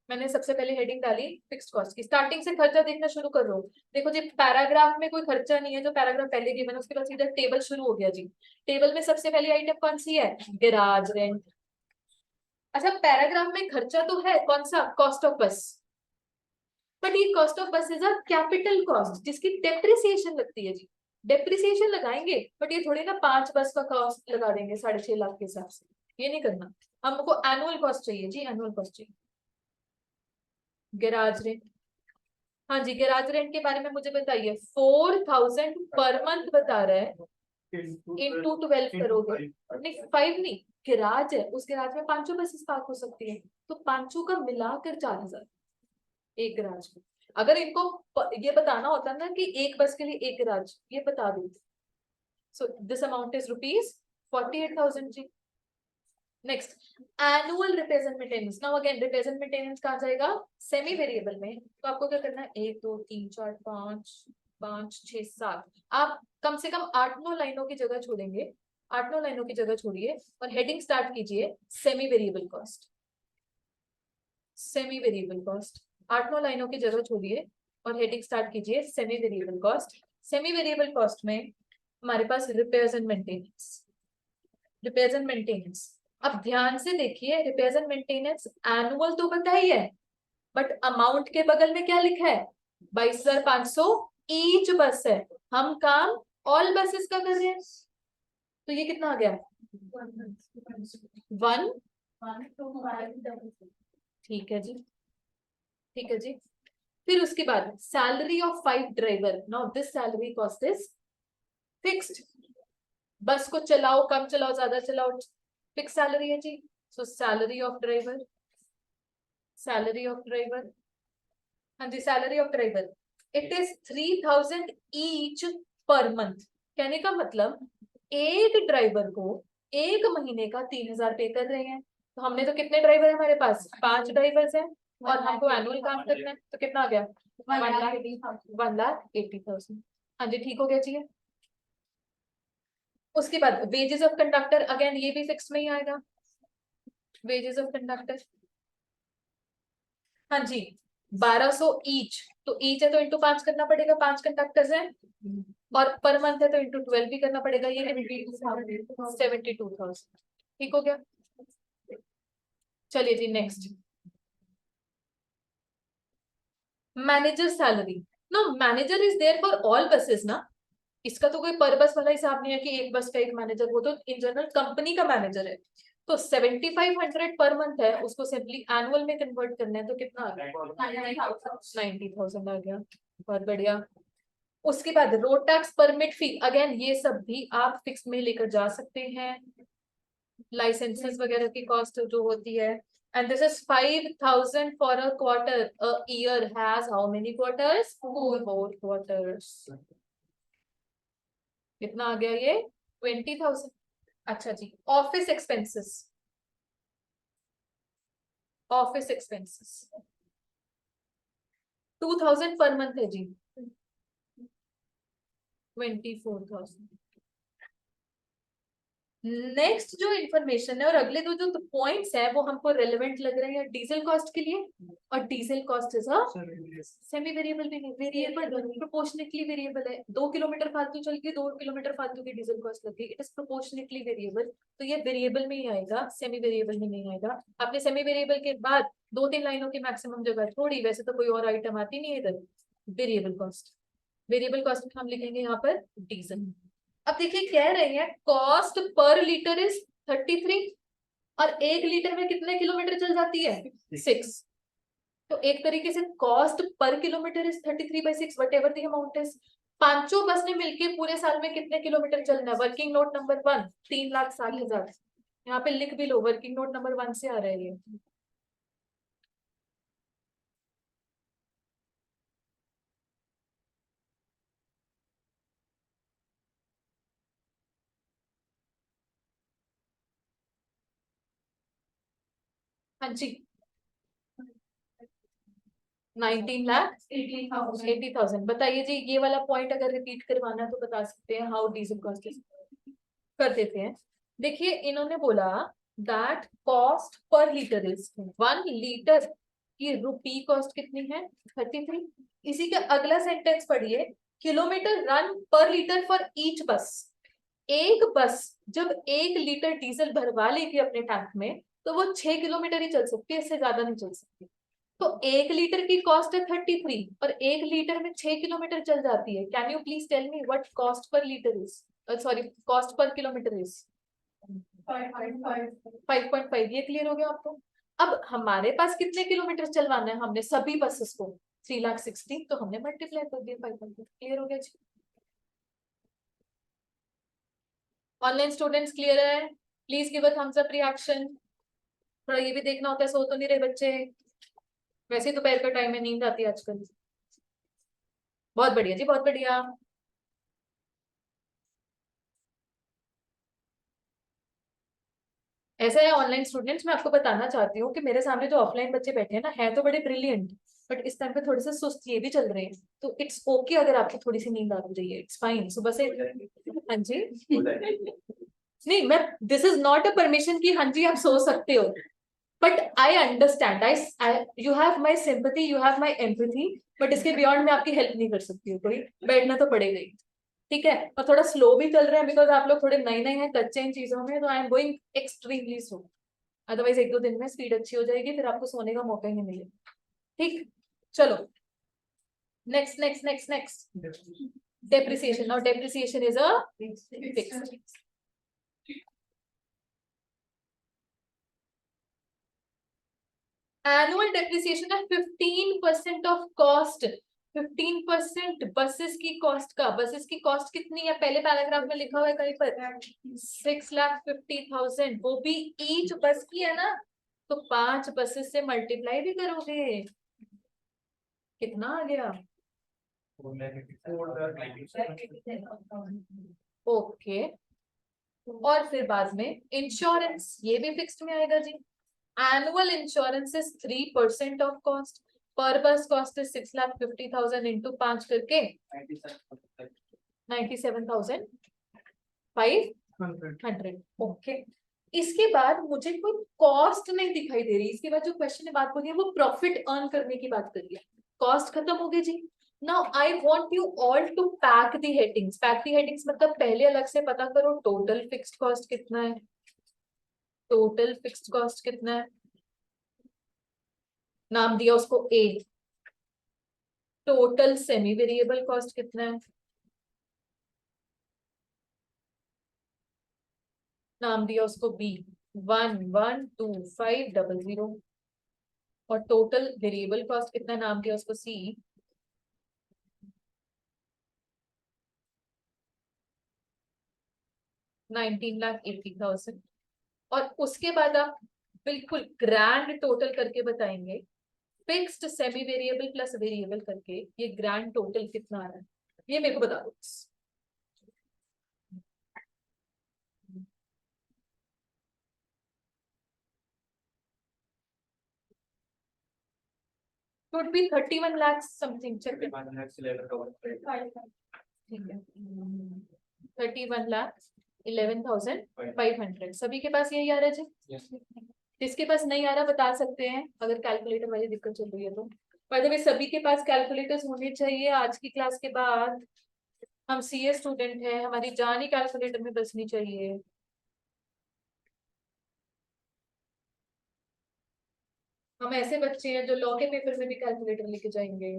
मैंने सबसे पहले हेडिंग डाली फिक्स्ड कॉस्ट की, स्टार्टिंग से खर्चा देखना शुरू कर रहा हूँ। देखो जी, पैराग्राफ में कोई खर्चा नहीं है, जो पैराग्राफ पहले गिवन है उसके बाद सीधा टेबल शुरू हो गया जी। टेबल में सबसे पहली आइटम कौन सी है? Garage rent. अच्छा, पैराग्राफ में खर्चा तो है, कौन सा? कॉस्ट ऑफ बस। बट ये कॉस्ट ऑफ बस इज अ कैपिटल कॉस्ट जिसकी डेप्रिसिएशन लगती है जी। डेप्रिसिएशन लगाएंगे, बट ये थोड़ी ना 5 बस का कॉस्ट लगा देंगे 6.5 लाख के हिसाब से, ये नहीं करना। हमको एनुअल कॉस्ट चाहिए जी, एनुअल कॉस्ट चाहिए। गैराज रेंट, हाँ जी, गैराज रेंट के बारे में मुझे बताइए। 4,000 पर मंथ बता रहा है, इंटू 12 करोगे। नहीं 5 नहीं, गैराज है, उस गैराज में 5 बसेस पार्क हो सकती है, तो 5 का मिलाकर 4,000 एक गैराज में। अगर इनको ये बताना होता ना कि एक बस के लिए एक गैराज, ये बता देते। सो दिस अमाउंट इज ₹48,000 जी। Next, annual repairs and maintenance. Now again repairs and maintenance कहाँ जाएगा? सेमी वेरिएबल में। तो आपको क्या करना है, 1 2 3 4 5 5 6 7, आप कम से कम 8-9 लाइनों की जगह छोड़ेंगे। 8-9 लाइनों की जगह छोड़िए और हेडिंग स्टार्ट कीजिए semi variable cost. Semi variable cost 8-9 लाइनों की जगह छोड़िए और हेडिंग स्टार्ट कीजिए semi variable cost. Semi variable cost में हमारे पास repairs and maintenance. Repairs and maintenance, अब ध्यान से देखिए, रिपेयर्स एंड मेंटेनेंस एनुअल तो पता ही है, बट अमाउंट के बगल में क्या लिखा है? 22,500 ईच बस है। हम काम ऑल बसेस का कर रहे हैं, तो ये कितना आ गया? 1। ठीक है जी, ठीक है जी। फिर उसके बाद salary of 5 driver. Now this salary cost is fixed. बस को चलाओ, कम चलाओ, ज्यादा चलाओ, फिक्स सैलरी है जी। So salary of driver, salary of driver हाँ जी, salary of driver it is 3000 each per month. कहने का मतलब एक ड्राइवर को एक महीने का 3000 पे कर रहे हैं। तो हमने तो कितने ड्राइवर है हमारे पास, 5 ड्राइवर्स हैं और हमको एनुअल काम करना है, तो कितना आ गया 1,80,000। हाँ जी, ठीक हो गया जी। उसके बाद वेजेस ऑफ कंडक्टर, अगेन ये भी फिक्स में ही आएगा। वेजेस ऑफ कंडक्टर, हाँ जी 1200 ईच, तो ईच है तो इंटू 5 करना पड़ेगा, 5 कंडक्टर्स हैं, और पर मंथ है तो इंटू 12 भी करना पड़ेगा, ये 72,000। ठीक हो गया। चलिए जी next, manager salary. No, manager is there for all buses ना, इसका तो कोई पर बस वाला हिसाब नहीं है कि एक बस का एक मैनेजर, वो तो इन जनरल कंपनी का मैनेजर है। तो 7500 पर मंथ है, उसको सिंपली एनुअल में कन्वर्ट करना है, तो कितना आ गया 90,000 आ गया। बहुत बढ़िया। उसके बाद रोड टैक्स परमिट फी, अगेन ये सब भी आप फिक्स में लेकर जा सकते हैं, लाइसेंसेस वगैरह की कॉस्ट जो होती है। And this is 5,000 for a quarter, a year has how many quarters, 4 quarters. कितना आ गया ये 20,000। अच्छा जी, office expenses, office expenses 2,000 per month है जी, 24,000। नेक्स्ट जो इन्फॉर्मेशन है और अगले दो जो पॉइंट्स है वो हमको रेलेवेंट लग रहे हैं डीजल कॉस्ट के लिए, और diesel cost is a semi variable भी नहीं, वेरिएबल प्रोपोर्शनेटली वेरिएबल है। 2 किलोमीटर फालतू चल के 2 किलोमीटर फालतू की डीजल कॉस्ट लगी, इट इज प्रोपोर्शनेटली वेरिएबल, तो ये वेरिएबल में ही आएगा, सेमी वेरिएबल में नहीं आएगा। आपने सेमी वेरिएबल के बाद 2-3 लाइनों की मैक्सिमम जगह छोड़ी, वैसे तो कोई और आइटम आती नहीं है इधर। वेरिएबल कॉस्ट, वेरिएबल कॉस्ट में हम लिखेंगे यहाँ पर डीजल। अब देखिए कह रहे हैं कॉस्ट पर लीटर इज 33, और 1 लीटर में कितने किलोमीटर चल जाती है 6। तो एक तरीके से cost per kilometre is 33/6 what ever the amount is. पांचों बस ने मिलके पूरे साल में कितने किलोमीटर चलना है, वर्किंग नोट नंबर 1 3,60,000। यहाँ पे लिख भी लो, वर्किंग नोट नंबर 1 से आ रहा है ये। हाँ जी 19,80,000। बताइए जी, ये वाला पॉइंट अगर रिपीट करवाना है तो बता सकते हैं, हाउ डीजल कॉस्ट कर देते हैं। देखिए इन्होंने बोला that cost per litre is 1 litre की रुपी कॉस्ट कितनी है 33। इसी का अगला सेंटेंस पढ़िए, kilometre run per litre for each बस। एक बस जब 1 लीटर डीजल भरवा लेगी अपने टैंक में तो वो 6 किलोमीटर ही चल सकती है, इससे ज्यादा नहीं चल सकती। तो 1 लीटर की कॉस्ट है 33 और 1 लीटर में 6 किलोमीटर चल जाती है। Can you please tell me what cost per litre is, sorry cost per kilometre is 5.5। ये क्लियर हो गया आपको। अब हमारे पास कितने किलोमीटर चलवाना है, हमने सभी बसेस को 3,60,000, तो हमने मल्टीप्लाई कर दिया 5.5। क्लियर हो गया जी। ऑनलाइन स्टूडेंट्स क्लियर है, please give a thumbs up reaction. थोड़ा ये भी देखना होता है, सो तो नहीं रहे बच्चे, वैसे ही दोपहर का टाइम है, नींद आती है आजकल। बहुत बढ़िया जी, बहुत बढ़िया। ऐसा है ऑनलाइन स्टूडेंट्स, मैं आपको बताना चाहती हूँ कि मेरे सामने जो ऑफलाइन बच्चे बैठे हैं ना, है तो बड़े ब्रिलियंट, बट इस टाइम पे थोड़े से सुस्त ये भी चल रहे हैं। तो इट्स ओके अगर आपको थोड़ी सी नींद आ रही है, इट्स फाइन सुबह से। हाँ जी नहीं, मैं this is not a permission कि हाँ जी आप सो सकते हो, but I understand, I you have my sympathy, you have my empathy, but इसके बियॉन्ड मैं आपकी हेल्प नहीं कर सकती हूँ, कोई बैठना तो पड़ेगा ही। ठीक है, और थोड़ा स्लो भी चल रहे हैं बिकॉज आप लोग थोड़े नए नए हैं, कच्चे इन चीजों में, तो I am going extremely slow. Otherwise 1-2 दिन में स्पीड अच्छी हो जाएगी, फिर आपको सोने का मौका ही नहीं मिलेगा। ठीक, चलो next next next next, depreciation. और depreciation is a fixed. Annual depreciation है 15% ऑफ कॉस्ट। 15% बसेस की कॉस्ट का, बसेस की कॉस्ट कितनी है पहले पैराग्राफ में लिखा हुआ है कहीं पर 6,50,000, वो भी ईच बस की है ना, तो 5 बसेस से मल्टीप्लाई भी करोगे। कितना आ गया? ओके, और फिर बाद में इंश्योरेंस, ये भी फिक्स्ड में आएगा जी। Annual insurance is 3% of cost, per bus cost is 6,50,000 into 5 करके 97,500। ओके, इसके बाद मुझे कोई कॉस्ट नहीं दिखाई दे रही। इसके बाद जो क्वेश्चन में बात हो रही है वो प्रॉफिट अर्न करने की बात कर रही है। कॉस्ट खत्म हो गई जी। Now I want you all to pack the headings. Pack the headings मतलब पहले अलग से पता करो टोटल फिक्स्ड कॉस्ट कितना है, टोटल फिक्स्ड कॉस्ट कितना है, नाम दिया उसको ए। टोटल सेमी वेरिएबल कॉस्ट कितना है, नाम दिया उसको बी, 112500। और टोटल वेरिएबल कॉस्ट कितना, नाम दिया उसको सी, 19,80,000। और उसके बाद आप बिल्कुल ग्रैंड टोटल करके बताएंगे, fixed semi variable plus variable करके ये ग्रैंड टोटल कितना आ रहा है, ये मेरे को बता दो। Would be 31 lakhs something. Check it. ठीक है, 31,11,500 सभी के पास यही आ रहा है जी। जिसके पास नहीं आ रहा बता सकते हैं, अगर कैलकुलेटर वाली दिक्कत चल रही है तो। बाय द वे सभी के पास कैलकुलेटर्स होने चाहिए। आज की क्लास के बाद हम सीए स्टूडेंट हैं, हमारी जान ही कैलकुलेटर में बसनी चाहिए। हम ऐसे बच्चे हैं जो लॉ के पेपर में भी कैलकुलेटर लेके जाएंगे।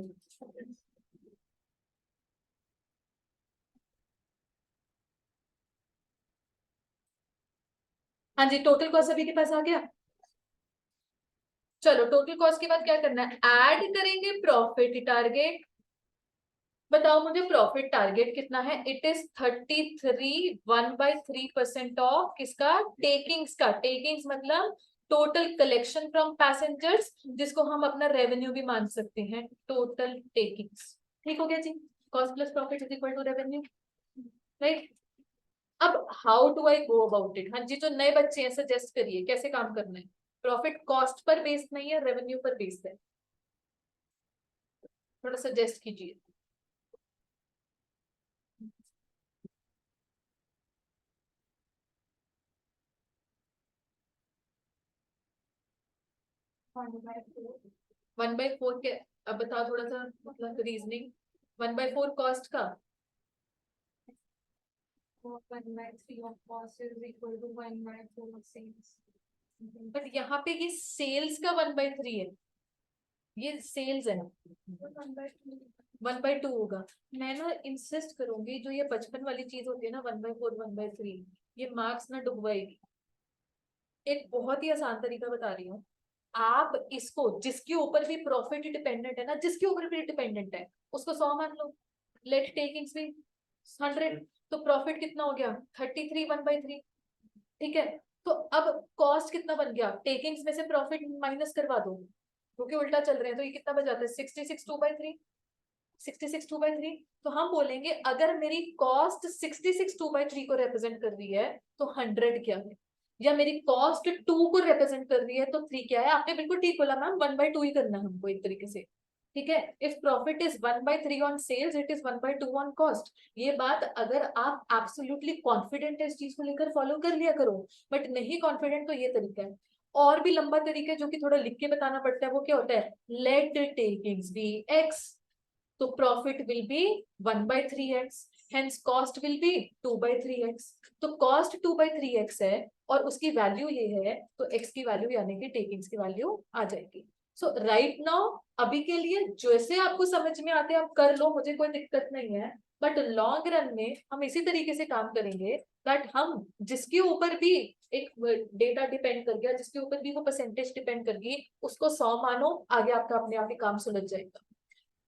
हाँ जी, टोटल कॉस्ट सभी के पास आ गया। चलो टोटल कॉस्ट के बाद क्या करना है, ऐड करेंगे प्रॉफिट टारगेट। बताओ मुझे प्रॉफिट टारगेट कितना है। इट इज 33 1/3% ऑफ किसका, टेकिंग्स का। टेकिंग्स मतलब टोटल कलेक्शन फ्रॉम पैसेंजर्स, जिसको हम अपना रेवेन्यू भी मान सकते हैं, टोटल टेकिंग्स। ठीक हो गया जी। Cost plus profit is equal to revenue, right. अब how do I go about it. हाँ जी, जो नए बच्चे हैं सजेस्ट करिए कैसे काम करना है। प्रॉफिट कॉस्ट पर बेस्ड नहीं है, रेवेन्यू पर बेस्ड है, थोड़ा सजेस्ट कीजिए। 1/4 के, अब बताओ थोड़ा सा मतलब रीजनिंग। 1/4 कॉस्ट का, 1/3 of cost is equal to 1/4 of sales। But यहाँ पे ये सेल्स का 1/3 है, ये सेल्स है ना, 1/2 होगा। मैं ना इंसिस्ट करूंगी, जो ये बचपन वाली चीज होती है ना 1/4 1/3, ये मार्क्स ना डुबवाएगी। एक बहुत ही आसान तरीका बता रही हूँ। आप इसको, जिसके ऊपर भी प्रॉफिट डिपेंडेंट है ना, जिसके ऊपर भी डिपेंडेंट है उसको 100 मान लो। लेट टेकिंग्स भी 100, तो प्रॉफिट कितना हो गया, 33 1/3। ठीक है, तो अब कॉस्ट कितना बन गया, टेकिंग्स में से प्रॉफिट माइनस करवा दो, क्योंकि उल्टा चल रहे हैं, तो ये कितना बच जाता है, 66 2/3। 66 2/3। तो हम बोलेंगे अगर मेरी कॉस्ट 66 2/3 को रिप्रेजेंट कर रही है तो 100 क्या है, या मेरी कॉस्ट 2 को रिप्रेजेंट कर रही है तो 3 क्या है। आपने बिल्कुल ठीक बोला मैम, 1/2 ही करना है हमको एक तरीके से। ठीक है, if profit is 1/3 on sales, it is 1/2 on cost. ये बात अगर आप एब्सोल्युटली कॉन्फिडेंट है इस चीज को लेकर, फॉलो कर लिया करो। बट नहीं कॉन्फिडेंट तो ये तरीका है। और भी लंबा तरीका है जो कि थोड़ा लिख के बताना पड़ता है, वो क्या होता है, लेट टेकिंग्स बी एक्स, तो profit will be 1/3x, hence cost will be 2/3x। तो कॉस्ट 2/3x है और उसकी वैल्यू ये है, तो x की वैल्यू यानी कि टेकिंग्स की वैल्यू आ जाएगी। सो राइट नाउ अभी के लिए जैसे आपको समझ में आते आप कर लो, मुझे कोई दिक्कत नहीं है। बट लॉन्ग रन में हम इसी तरीके से काम करेंगे दैट हम जिसके ऊपर भी एक डेटा डिपेंड कर गया, जिसके ऊपर भी वो परसेंटेज डिपेंड कर गई, उसको 100 मानो, आगे आपका अपने आप ही काम सुलझ जाएगा।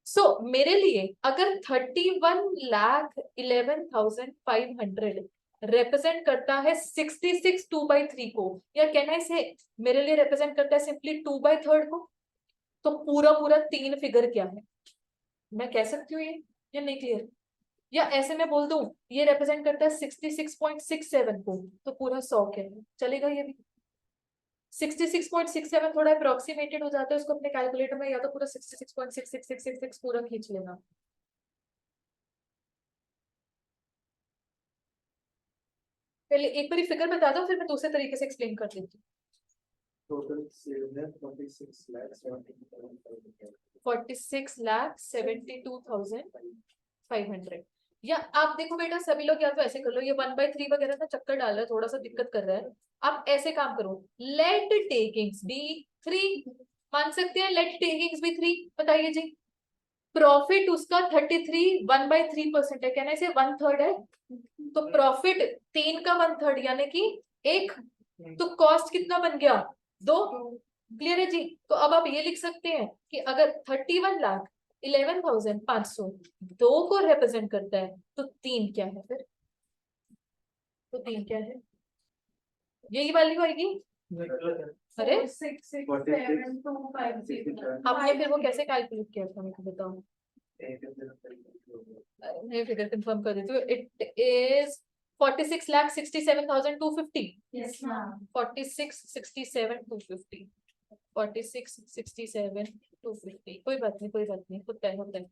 सो मेरे लिए अगर 31,11,500 रिप्रेजेंट करता है 66 2/3 को, या कहना इसे मेरे लिए रिप्रेजेंट करता है सिंपली 2/3 को, तो पूरा पूरा 3 फिगर क्या है, मैं कह सकती हूँ ये, या नहीं क्लियर? या ऐसे मैं बोल दूं ये रिप्रेजेंट करता है 66.67 को, तो पूरा 100 क्या है, चलेगा ये भी? 66.67 थोड़ा अप्रोक्सीमेटेड हो जाता है, उसको अपने कैलकुलेटर में या तो पूरा 66.6666 पूरा खींच लेना। पहले एक बार फिगर बता दो, फिर मैं दूसरे तरीके से एक्सप्लेन कर देती हूँ। टोटल सेल है 46,72,500। 46,72,500। या आप देखो बेटा, सभी लोग या तो ऐसे कर लो, ये 1/3 वगैरह का चक्कर डाल रहा है, थोड़ा सा दिक्कत कर रहा है। आप ऐसे काम करो, लेट टेकिंग्स बी 3, मान सकते हैं लेट टेकिंग्स बी 3, बताइए जी। प्रॉफिट उसका 33 1/3% है, कहना इसे 1/3 है, तो प्रॉफिट 3 का 1/3 यानी कि 1, तो कॉस्ट कितना बन गया? 2। क्लियर है जी? तो अब आप ये लिख सकते हैं कि अगर 31,11,500 2 को रिप्रेजेंट करता है, तो 3 क्या है फिर? तो 3 क्या है? यही वैल्यू आएगी। अरे आपने फिर वो कैसे कैलकुलेट किया था, मेरे को बताओ। मैं फिगर कंफर्म कर देती हूँ, इट इज 46,67,250। Yes, ma'am. 46,67,250। 46,67,250। कोई बात नहीं, कोई बात नहीं, होता है होता है।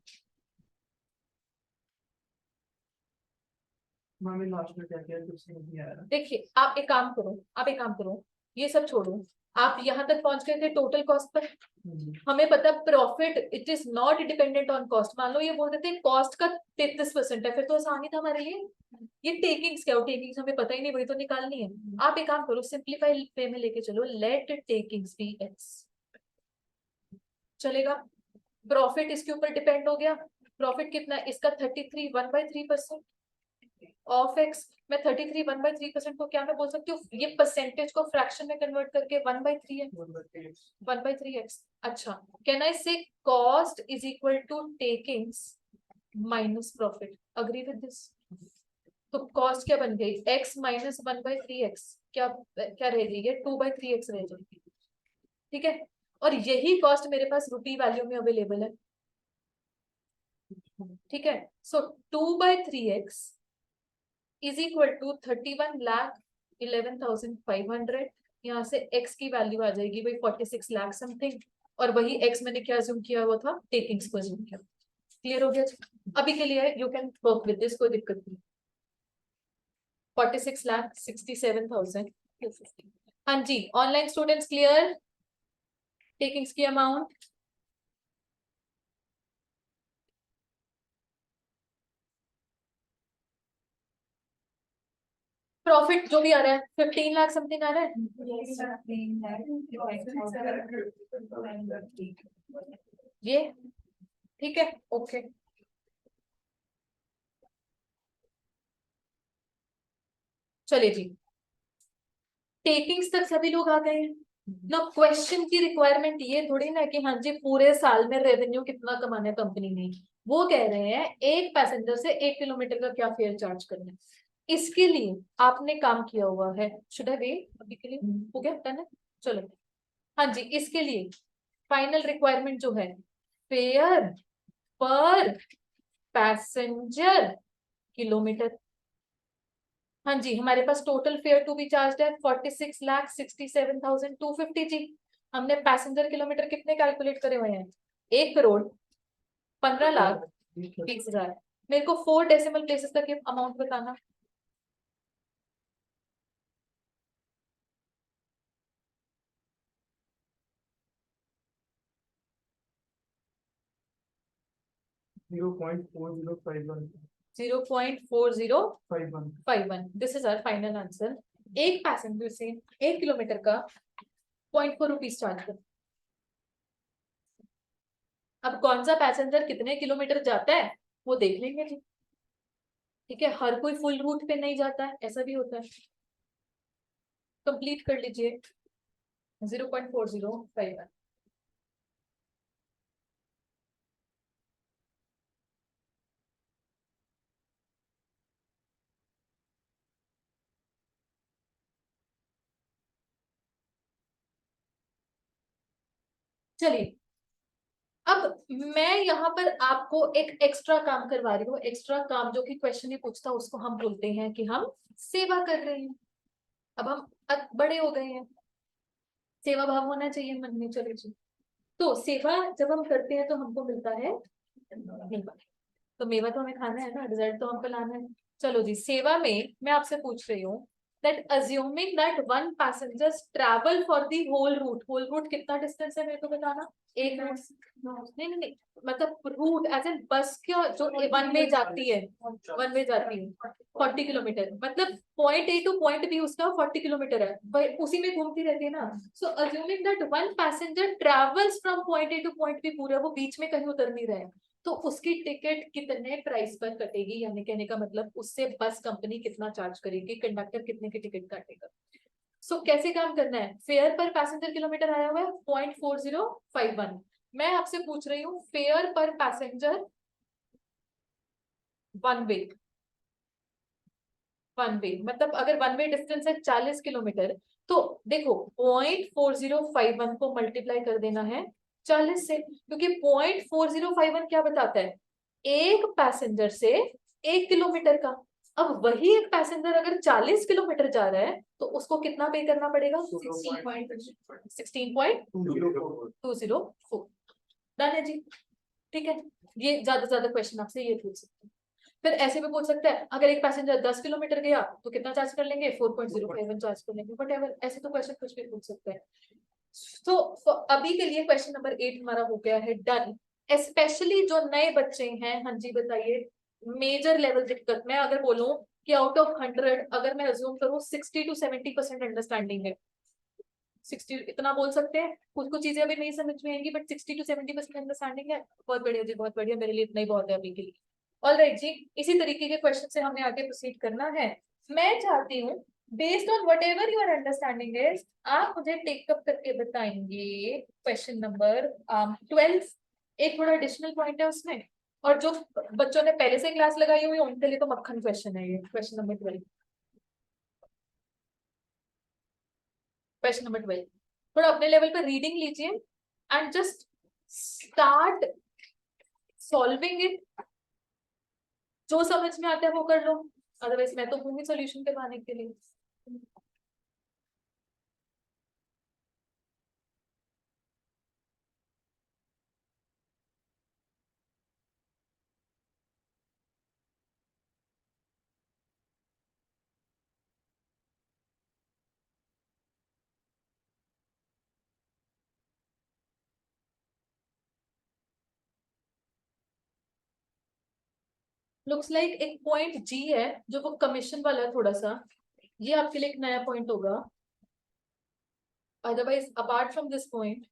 मामी लास्ट में क्या किया, कुछ नहीं आया। देखिए आप एक काम करो, आप एक काम करो, ये सब छोड़ो, आप यहाँ तक पहुंच गए थे टोटल कॉस्ट पर। हमें पता profit it is not dependent on cost, मान लो ये बोल देते हैं कॉस्ट का 33% है, फिर तो आसान ही था हमारे लिए। ये टेकिंग्स क्या हो, टेकिंग्स हमें पता ही नहीं, वही तो निकालनी है। आप एक काम करो, सिंप्लीफाई वे में लेके चलो, लेट टेकिंग्स बी एक्स, चलेगा? प्रॉफिट इसके ऊपर डिपेंड हो गया, प्रॉफिट कितना है इसका? 33 1/3% ऑफ एक्स। मैं 33 1/3% को क्या मैं बोल सकती हूँ, ये परसेंटेज को फ्रैक्शन में कन्वर्ट करके 1/3 है, 1/3x। अच्छा, can I say cost is equal to takings minus profit, agree with this? तो कॉस्ट क्या बन गई? x माइनस 1/3x, क्या क्या रहेगी ये? 2/3x रह जाएगी, ठीक है? और यही कॉस्ट मेरे पास रुपी वैल्यू में अवेलेबल है, ठीक है? सो 2/3x इज इक्वल टू 31,11,500। यहाँ से x की वैल्यू आ जाएगी भाई 46 लाख समथिंग, और वही x मैंने क्या अज्यूम किया हुआ था, टेकिंग्स को अज्यूम किया। क्लियर हो गया? अभी के लिए you can work with this, कोई दिक्कत नहीं। 46,67,250। हाँ जी, ऑनलाइन स्टूडेंट्स क्लियर टेकिंग्स की अमाउंट? प्रॉफिट जो भी आ रहा है 15 लाख समथिंग आ रहा है। ये ठीक है, ओके। चलिए जी, टेकिंग्स तक सभी लोग आ गए हैं ना? क्वेश्चन की रिक्वायरमेंट ये थोड़ी ना कि हाँ जी पूरे साल में रेवेन्यू कितना कमाना है कंपनी ने, वो कह रहे हैं एक पैसेंजर से 1 किलोमीटर का क्या फेयर चार्ज करना है। इसके लिए आपने काम किया हुआ है, शुड आई वेट अभी के लिए, हो गया डन है? चलो, हाँ जी, इसके लिए फाइनल रिक्वायरमेंट जो है, फेयर पर पैसेंजर किलोमीटर। हाँ जी, हमारे पास total fare to be charge है 46,67,250 जी। हमने पैसेंजर किलोमीटर कितने कैलकुलेट करे हुए हैं? 1,15,20,000। मेरे को 4 डेसिमल प्लेसेस तक अमाउंट बताना। Zero point 4051 0.4051, this is our final answer. एक पैसेंजर से 1 किलोमीटर का 0.4 रुपीज चार्ज कर। अब कौन सा पैसेंजर कितने किलोमीटर जाता है वो देख लेंगे जी, ठीक है? हर कोई फुल रूट पे नहीं जाता है, ऐसा भी होता है। कंप्लीट कर लीजिए 0.4051। चलिए, अब मैं यहाँ पर आपको एक एक्स्ट्रा काम करवा रही हूँ। एक्स्ट्रा काम जो कि क्वेश्चन ही पूछता, उसको हम बोलते हैं कि हम सेवा कर रहे हैं। अब हम बड़े हो गए हैं, सेवा भाव होना चाहिए मन में। चलो जी, तो सेवा जब हम करते हैं तो हमको मिलता है मेवा। तो मेवा तो हमें खाना है ना, रिजल्ट तो हमको लाना है। चलो जी, सेवा में मैं आपसे पूछ रही हूँ that assuming that one passengers travel for the whole route कितना डिस्टेंस है मेरे को बताना। एक रूट नहीं नहीं नहीं, मतलब रूट एज एन बस का जो वन वे जाती है, वन वे जाती है 40 किलोमीटर, मतलब point A to point B उसका 40 किलोमीटर है, उसी में घूमती रहती है ना। So assuming that one passenger travels from point A to point B, पूरा वो बीच में कहीं उतर नहीं रहे, तो उसकी टिकट कितने प्राइस पर कटेगी, यानी कहने का मतलब उससे बस कंपनी कितना चार्ज करेगी, कंडक्टर कितने की टिकट काटेगा। सो कैसे काम करना है, फेयर पर पैसेंजर किलोमीटर आया हुआ है 0.4051। मैं आपसे पूछ रही हूँ फेयर पर passenger one way. One way मतलब अगर वन वे डिस्टेंस है 40 किलोमीटर, तो देखो 0.4051 को मल्टीप्लाई कर देना है 40 से, क्योंकि 0.4051 क्या बताता है, एक पैसेंजर से 1 किलोमीटर का। अब वही एक पैसेंजर अगर 40 किलोमीटर जा रहा है तो उसको कितना पे करना पड़ेगा, 16.204। डन है जी, ठीक है। ये ज्यादा क्वेश्चन आपसे ये पूछ सकते हैं। फिर ऐसे भी पूछ सकता है अगर एक पैसेंजर 10 किलोमीटर गया तो कितना चार्ज कर लेंगे, 4.051 चार्ज कर लेंगे, वट ऐसे तो क्वेश्चन कुछ भी पूछ सकते हैं। तो अभी के लिए क्वेश्चन नंबर 8 हमारा हो गया है डन। स्पेशली जो नए बच्चे हैं, हाँ जी बताइए, मेजर लेवल दिक्कत, मैं अगर बोलूं कि आउट ऑफ 100 अगर मैं अज्यूम करूं 60 to 70% अंडरस्टैंडिंग है, 60 इतना बोल सकते हैं। कुछ कुछ चीजें अभी नहीं समझ में आएंगी, बट 60 to 70% अंडरस्टैंडिंग है। बहुत बढ़िया जी, बहुत बढ़िया, मेरे लिए इतना ही बहुत है अभी के लिए। ऑलराइट जी, इसी तरीके के क्वेश्चन से हमें आगे प्रोसीड करना है। मैं चाहती हूँ based on whatever your understanding is, आप मुझे टेकअप करके बताएंगे क्वेश्चन नंबर 12। एक थोड़ा एडिशनल पॉइंट है उसमें, और जो बच्चों ने पहले से क्लास लगाई हुई है उनके लिए तो मक्खन क्वेश्चन है ये, क्वेश्चन नंबर 12। क्वेश्चन नंबर 12 थोड़ा अपने लेवल पर रीडिंग लीजिए and just start solving it. जो समझ में आता है वो कर लो, अदरवाइज मैं तो हूँ सोल्यूशन करवाने के लिए। लुक्स लाइक एक पॉइंट जी है जो वो कमीशन वाला है थोड़ा सा, ये आपके लिए एक नया पॉइंट होगा। Otherwise apart from this point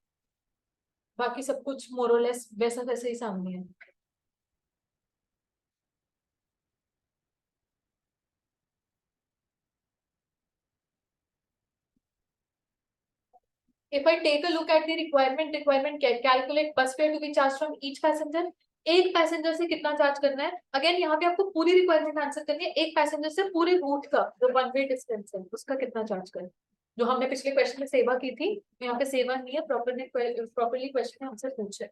बाकी सब कुछ मोरलेस वैसा वैसे ही सामने है। If I take a look at the requirement calculate bus fare to be charged from each passenger, एक पैसेंजर से कितना चार्ज करना है। अगेन यहाँ पे आपको पूरी रिक्वायरमेंट आंसर करनी है, एक पैसेंजर से पूरे रूट का जो वन वे डिस्टेंस है उसका कितना चार्ज करें, जो हमने पिछले क्वेश्चन में सेवा की थी। यहाँ पे सेवा नहीं है, प्रॉपरली क्वेश्चन में हमसे पूछे।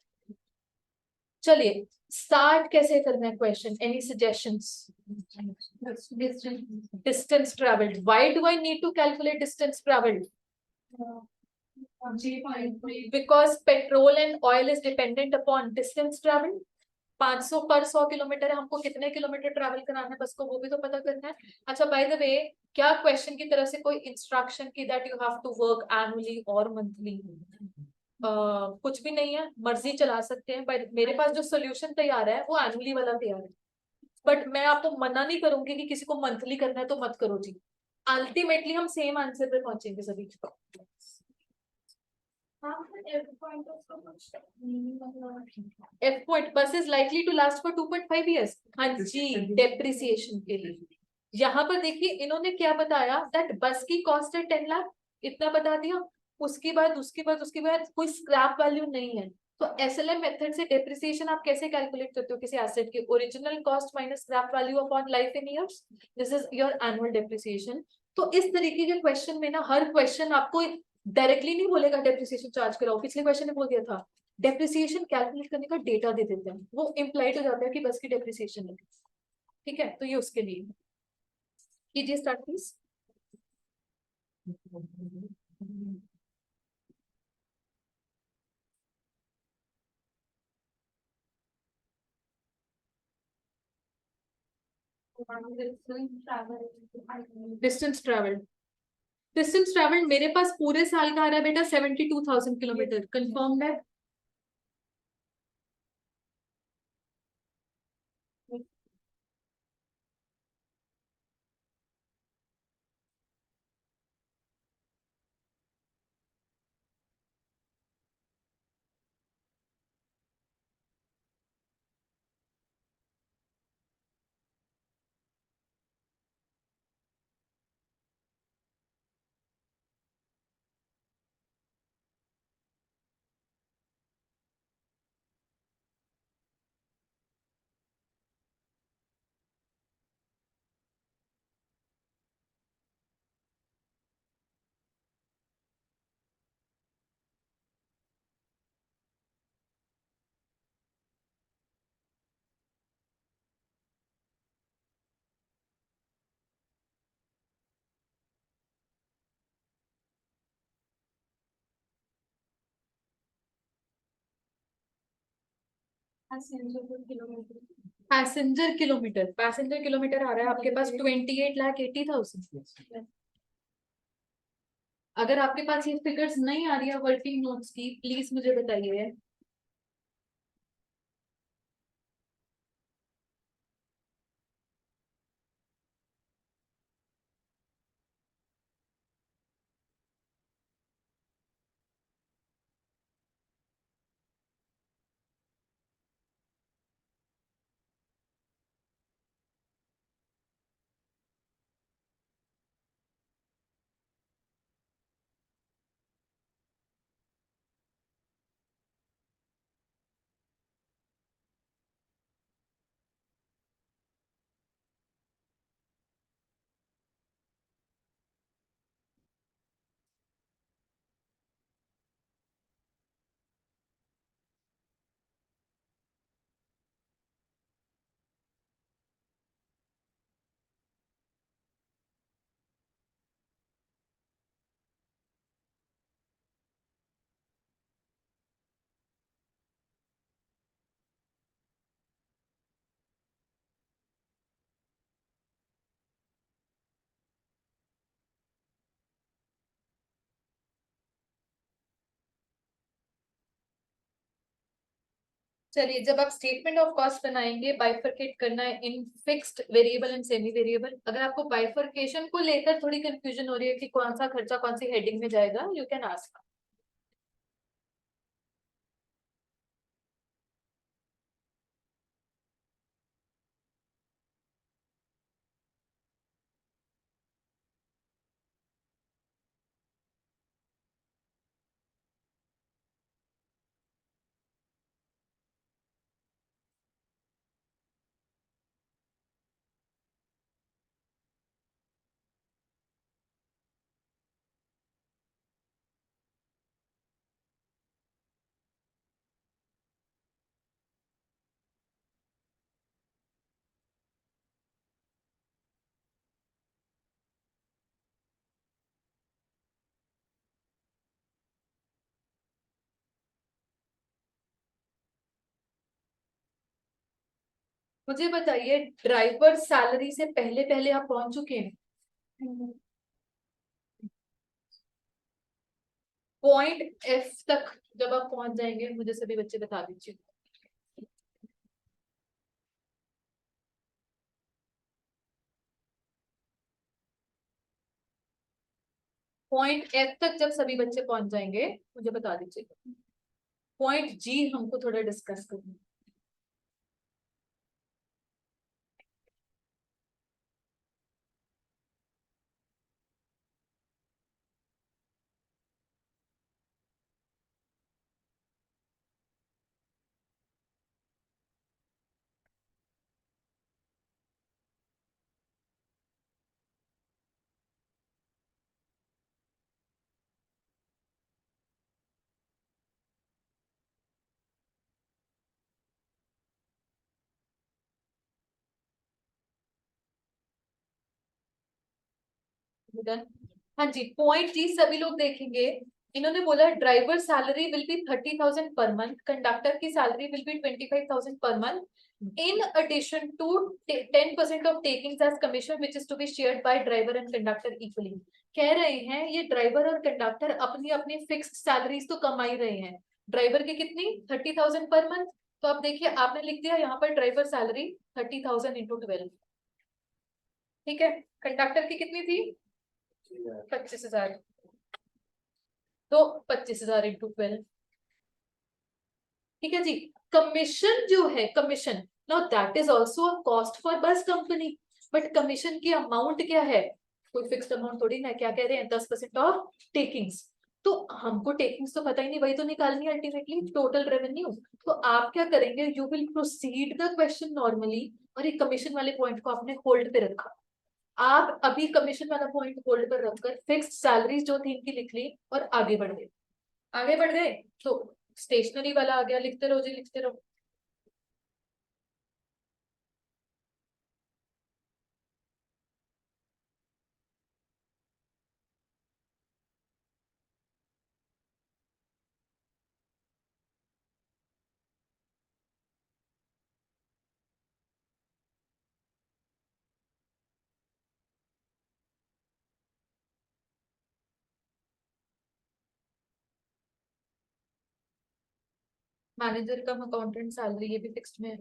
चलिए स्टार्ट कैसे करना है question, any suggestions. Distance travelled, why do I need to calculate distance travelled, because petrol and oil is dependent upon distance traveled। 500 पर 100 किलोमीटर है, हमको कितने किलोमीटर ट्रैवल कराना है बस को, वो भी तो पता करना है। अच्छा बाय द वे, क्या क्वेश्चन की तरफ से कोई इंस्ट्रक्शन की that you have to work annually और मंथली, कुछ भी नहीं है, मर्जी चला सकते हैं। बट मेरे पास जो सोल्यूशन तैयार है वो एनुअली वाला तैयार है, बट मैं आपको मना नहीं करूंगी कि किसी को मंथली करना है तो मत करो जी, अल्टीमेटली हम सेम आंसर पे पहुंचेंगे सभी। F point bus is likely to last for 2.5 years। हाँ जी, डेप्रिसिएशन के लिए। यहाँ पर देखिए इन्होंने क्या बताया, दैट बस की कॉस्ट है 10 लाख, इतना बता दिया। उसके बाद कोई स्क्रैप वैल्यू नहीं है। तो एसएलएम मेथड से डेप्रिसिएशन आप कैसे कैलकुलेट करते हो किसी एसेट की, original cost minus scrap value upon life in years, this is your annual depreciation. तो इस तरीके के क्वेश्चन में ना हर क्वेश्चन आपको डायरेक्टली नहीं बोलेगा डेप्रिसिएशन चार्ज कराओ, पिछले क्वेश्चन ने बोल दिया था डेप्रिसिएशन कैलकुलेट करने का डेटा दे देते हैं, वो इम्प्लाइड हो जाता है कि बस की डेप्रिसिएशन है। ठीक है, तो ये उसके लिए है। कीजिए start please. Distance travelled, distance travelled मेरे पास पूरे साल का आ रहा है बेटा 72,000 किलोमीटर, कंफर्म है। पैसेंजर किलोमीटर आ रहा है आपके पास 28,80,000। अगर आपके पास ये फिगर्स नहीं आ रही है वर्किंग नोट्स की, प्लीज मुझे बताइए। चलिए, जब आप स्टेटमेंट ऑफ कॉस्ट बनाएंगे, बाइफरकेट करना है in fixed variable and semi variable. अगर आपको बाइफरकेशन को लेकर थोड़ी कंफ्यूजन हो रही है कि कौन सा खर्चा कौन सी हेडिंग में जाएगा, यू कैन आस्क। मुझे बताइए, ड्राइवर सैलरी से पहले पहले आप पहुंच चुके हैं? पॉइंट एफ तक जब आप पहुंच जाएंगे, मुझे सभी बच्चे बता दीजिए। पॉइंट एफ तक जब सभी बच्चे पहुंच जाएंगे, मुझे बता दीजिए। पॉइंट जी हमको थोड़ा डिस्कस करना है। डन। हाँ जी, पॉइंट जी सभी लोग देखेंगे। इन्होंने बोला driver salary will be 30,000 per month, conductor की salary will be 25,000 per month. In addition to 10% of takings as commission, which is to be shared by driver and conductor equally. कह रहे हैं ये ड्राइवर और कंडक्टर अपनी अपनी fixed salaries तो कमा ही रहे हैं। ड्राइवर की कितनी 30,000 पर मंथ, तो अब देखिए आपने लिख दिया यहाँ पर ड्राइवर सैलरी 30,000 इंटू 12, ठीक है। कंडक्टर की कितनी थी 25,000, तो 25,000 इंटू 12, ठीक है जी। कमीशन जो है, commission now that is also a cost for बस कंपनी, बट कमीशन की अमाउंट क्या है, कोई फिक्स्ड अमाउंट थोड़ी ना, क्या कह रहे हैं 10% ऑफ टेकिंग्स। तो हमको टेकिंग्स तो पता ही नहीं, वही तो निकालनी है अल्टीमेटली टोटल रेवेन्यू। तो आप क्या करेंगे, you will proceed the question normally, और ये कमीशन वाले पॉइंट को आपने होल्ड पे रखा। आप अभी कमीशन वाला पॉइंट होल्ड पर रखकर फिक्स्ड सैलरीज जो थी इनकी लिख ली और आगे बढ़ गए। आगे बढ़ गए तो स्टेशनरी वाला आ गया, लिखते रहो जी लिखते रहो। मैनेजर कम अकाउंटेंट सैलरी, ये भी फिक्स्ड में है।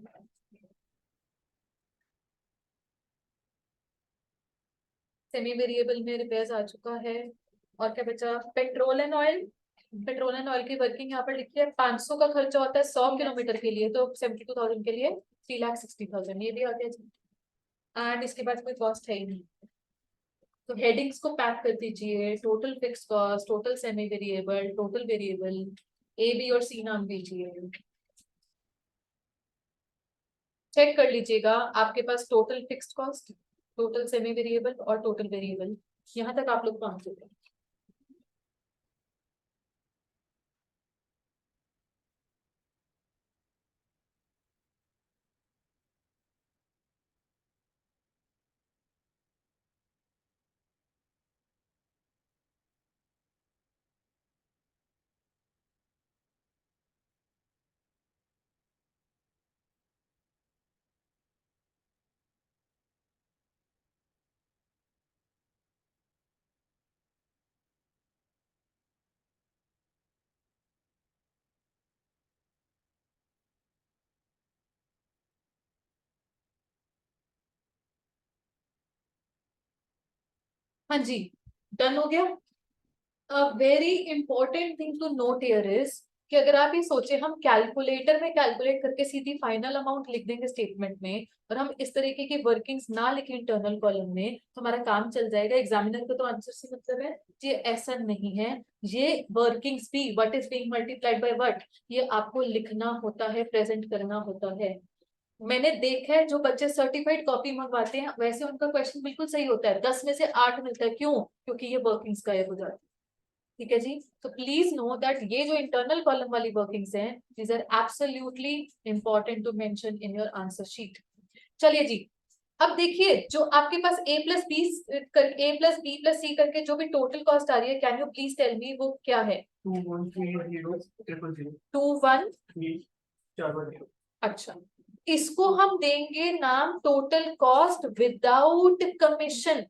सेमी वेरिएबल में रिपेयर्स आ चुका है। और क्या बचा, petrol and oil. Petrol and oil की वर्किंग यहाँ पर लिखी है, 500 का खर्चा होता है 100 किलोमीटर के लिए, तो 72,000 के लिए 3,60,000, ये भी आ गया जी। एंड इसके बाद कोई कॉस्ट है ही नहीं, तो हेडिंग्स को पैक कर दीजिए, total fix cost, total semi variable, total variable, A B और सी नाम दीजिए। चेक कर लीजिएगा आपके पास total fixed cost, total semi variable और टोटल वेरिएबल, यहाँ तक आप लोग पहुंच चुके हैं। हाँ जी, डन हो गया। Very important thing to note here is कि अगर आप ये सोचे हम कैलकुलेटर में कैलकुलेट करके सीधी फाइनल अमाउंट लिख देंगे स्टेटमेंट में, और हम इस तरीके की वर्किंग्स ना लिखें इंटरनल कॉलम में, तो हमारा काम चल जाएगा, एग्जामिनर को तो आंसर से मतलब है। ये ऐसा नहीं है, ये वर्किंग्स भी what is being multiplied by what, ये आपको लिखना होता है, प्रेजेंट करना होता है। मैंने देखा है जो बच्चे सर्टिफाइड कॉपी मंगवाते हैं, वैसे उनका क्वेश्चन बिल्कुल सही होता है, 10 में से 8 मिलता है। क्यों? क्योंकि ये वर्किंग्स गायब हो जाती है। ठीक है जी, तो प्लीज नो दैट ये जो इंटरनल कॉलम वाली वर्किंग्स हैं, these are absolutely important to mention in your answer sheet. चलिए जी, अब देखिए जो आपके पास a plus B plus C करके जो भी टोटल कॉस्ट आ रही है, can you please tell me वो क्या है? 21300 21 अच्छा, इसको हम देंगे नाम total cost without commission,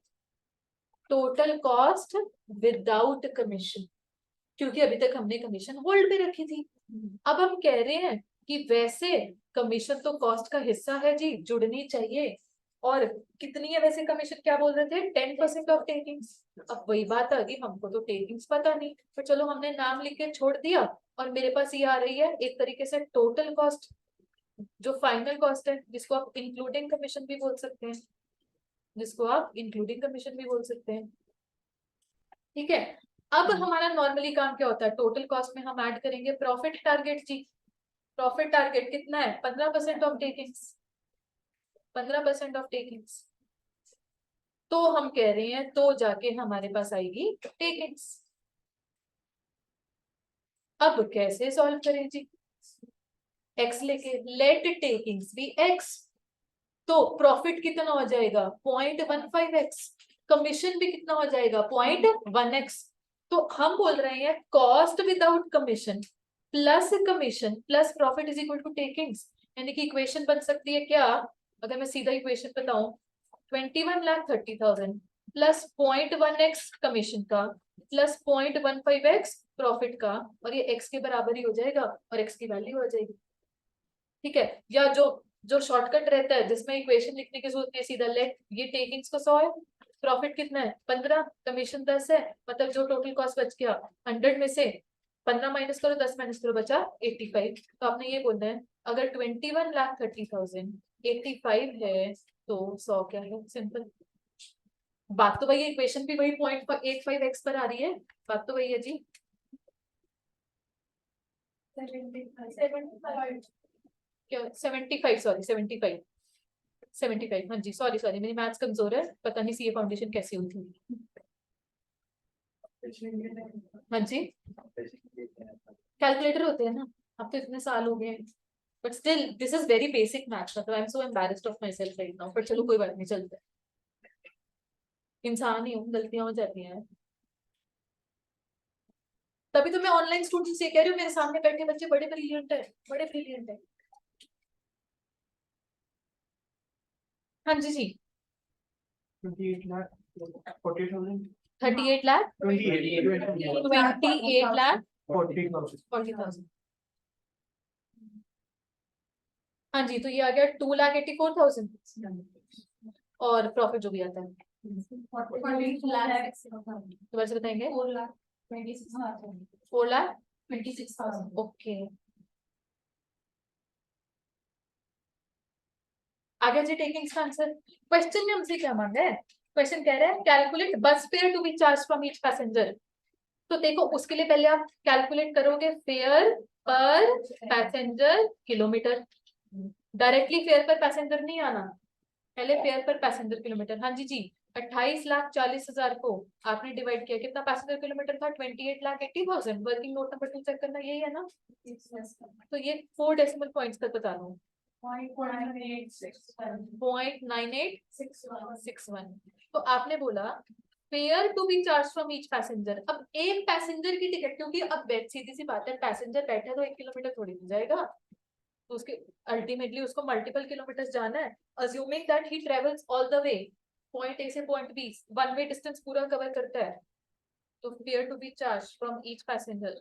total cost without commission, क्योंकि अभी तक हमने कमीशन होल्ड पे रखी थी। अब हम कह रहे हैं कि वैसे कमीशन तो कॉस्ट का हिस्सा है जी, जुड़नी चाहिए। और कितनी है वैसे कमीशन, क्या बोल रहे थे 10% ऑफ टेकिंग्स। अब वही बात आ गई, हमको तो टेकिंग्स पता नहीं, पर चलो हमने नाम लिख के छोड़ दिया, और मेरे पास ये आ रही है एक तरीके से टोटल कॉस्ट, जो फाइनल कॉस्ट है, जिसको आप इंक्लूडिंग कमीशन भी बोल सकते हैं, जिसको आप इंक्लूडिंग कमीशन भी बोल सकते हैं। ठीक है, अब हमारा नॉर्मली काम क्या होता है, टोटल कॉस्ट में हम ऐड करेंगे प्रॉफिट टारगेट जी। प्रॉफिट टारगेट कितना है, 15% ऑफ टेकिंग्स, 15% ऑफ टेकिंग्स। तो हम कह रहे हैं तो जाके हमारे पास आएगी टेकिंग्स। अब कैसे सॉल्व करें जी, एक्स लेके, लेट टेकिंग्स बी एक्स, तो प्रॉफिट कितना हो जाएगा 0.15x, कमीशन भी कितना हो जाएगा 0.1x। तो हम बोल रहे हैं cost without commission plus commission plus profit is equal to takings, यानी कि इक्वेशन बन सकती है क्या, अगर मैं सीधा इक्वेशन बताऊं 21,30,000 प्लस 0.1x कमीशन का प्लस 0.15x प्रॉफिट का, और ये x के बराबर ही हो जाएगा और x की वैल्यू हो जाएगी। ठीक है, या जो जो शॉर्टकट रहता है जिसमें इक्वेशन लिखने की जरूरत नहीं है, सीधा लेट ये टेकिंग्स को 100 है, प्रॉफिट कितना है 15, कमीशन 10 है, मतलब जो टोटल कॉस्ट बच गया 100 में से 15 माइनस करो 10 माइनस करो बचा 85। तो आपने ये बोलना है अगर 21,30,000 85 है तो 100 क्या है, सिंपल बात। तो वही इक्वेशन भी वही 0.85x पर आ रही है, बात तो वही है जी। 75, सॉरी 75, हाँ जी, सॉरी सॉरी मेरी मैथ्स कमजोर है, पता नहीं सीए फाउंडेशन कैसी हुई थी। हाँ जी, कैलकुलेटर होते हैं ना, अब तो इतने साल हो गए, but still this is very basic maths, मतलब I am so embarrassed of myself right now, पर चलो कोई बात नहीं, चलता है, इंसान ही हूँ, गलतियां हो जाती हैं। तभी तो मैं ऑनलाइन स्टूडेंट से कह रही हूँ, मेरे सामने बैठे बच्चे बड़े ब्रिलियंट है, बड़े ब्रिलियंट है। हाँ जी जी, 28,40,000 38 लाख 28 लाख 40,000 40,000। हाँ जी, तो ये आ गया 2,84,000 और प्रॉफिट जो भी आता है दोबारा से बताएंगे 4,26,000। ओके, आगे जी टेकिंग्स का आंसर। क्वेश्चन में हमसे क्या मांगा है, क्वेश्चन कह रहा है calculate bus fare to be charge from each passenger. तो देखो उसके लिए पहले आप कैलकुलेट करोगे फेयर पर पैसेंजर किलोमीटर, डायरेक्टली फेयर पर पैसेंजर नहीं आना, पहले फेयर पर पैसेंजर किलोमीटर। हाँ जी जी, 28,40,000 को आपने डिवाइड किया, कितना पैसेंजर किलोमीटर था 28,80,000। वर्किंग नोट नंबर 2 चेक करना, यही है ना, तो ये 4 डेसिमल पॉइंट्स तक बता रहा हूँ, 0.9861। तो आपने बोला fare to be charge from each passenger. अब एक पैसेंजर की टिकट, क्योंकि अब सीधी सी बात है, पैसेंजर बैठा तो 1 किलोमीटर थोड़ी नहीं जाएगा, तो उसके अल्टीमेटली उसको मल्टीपल किलोमीटर जाना है, assuming that he travels all the way point A से point B, one way distance पूरा कवर करता है, तो fare to be charge from each passenger.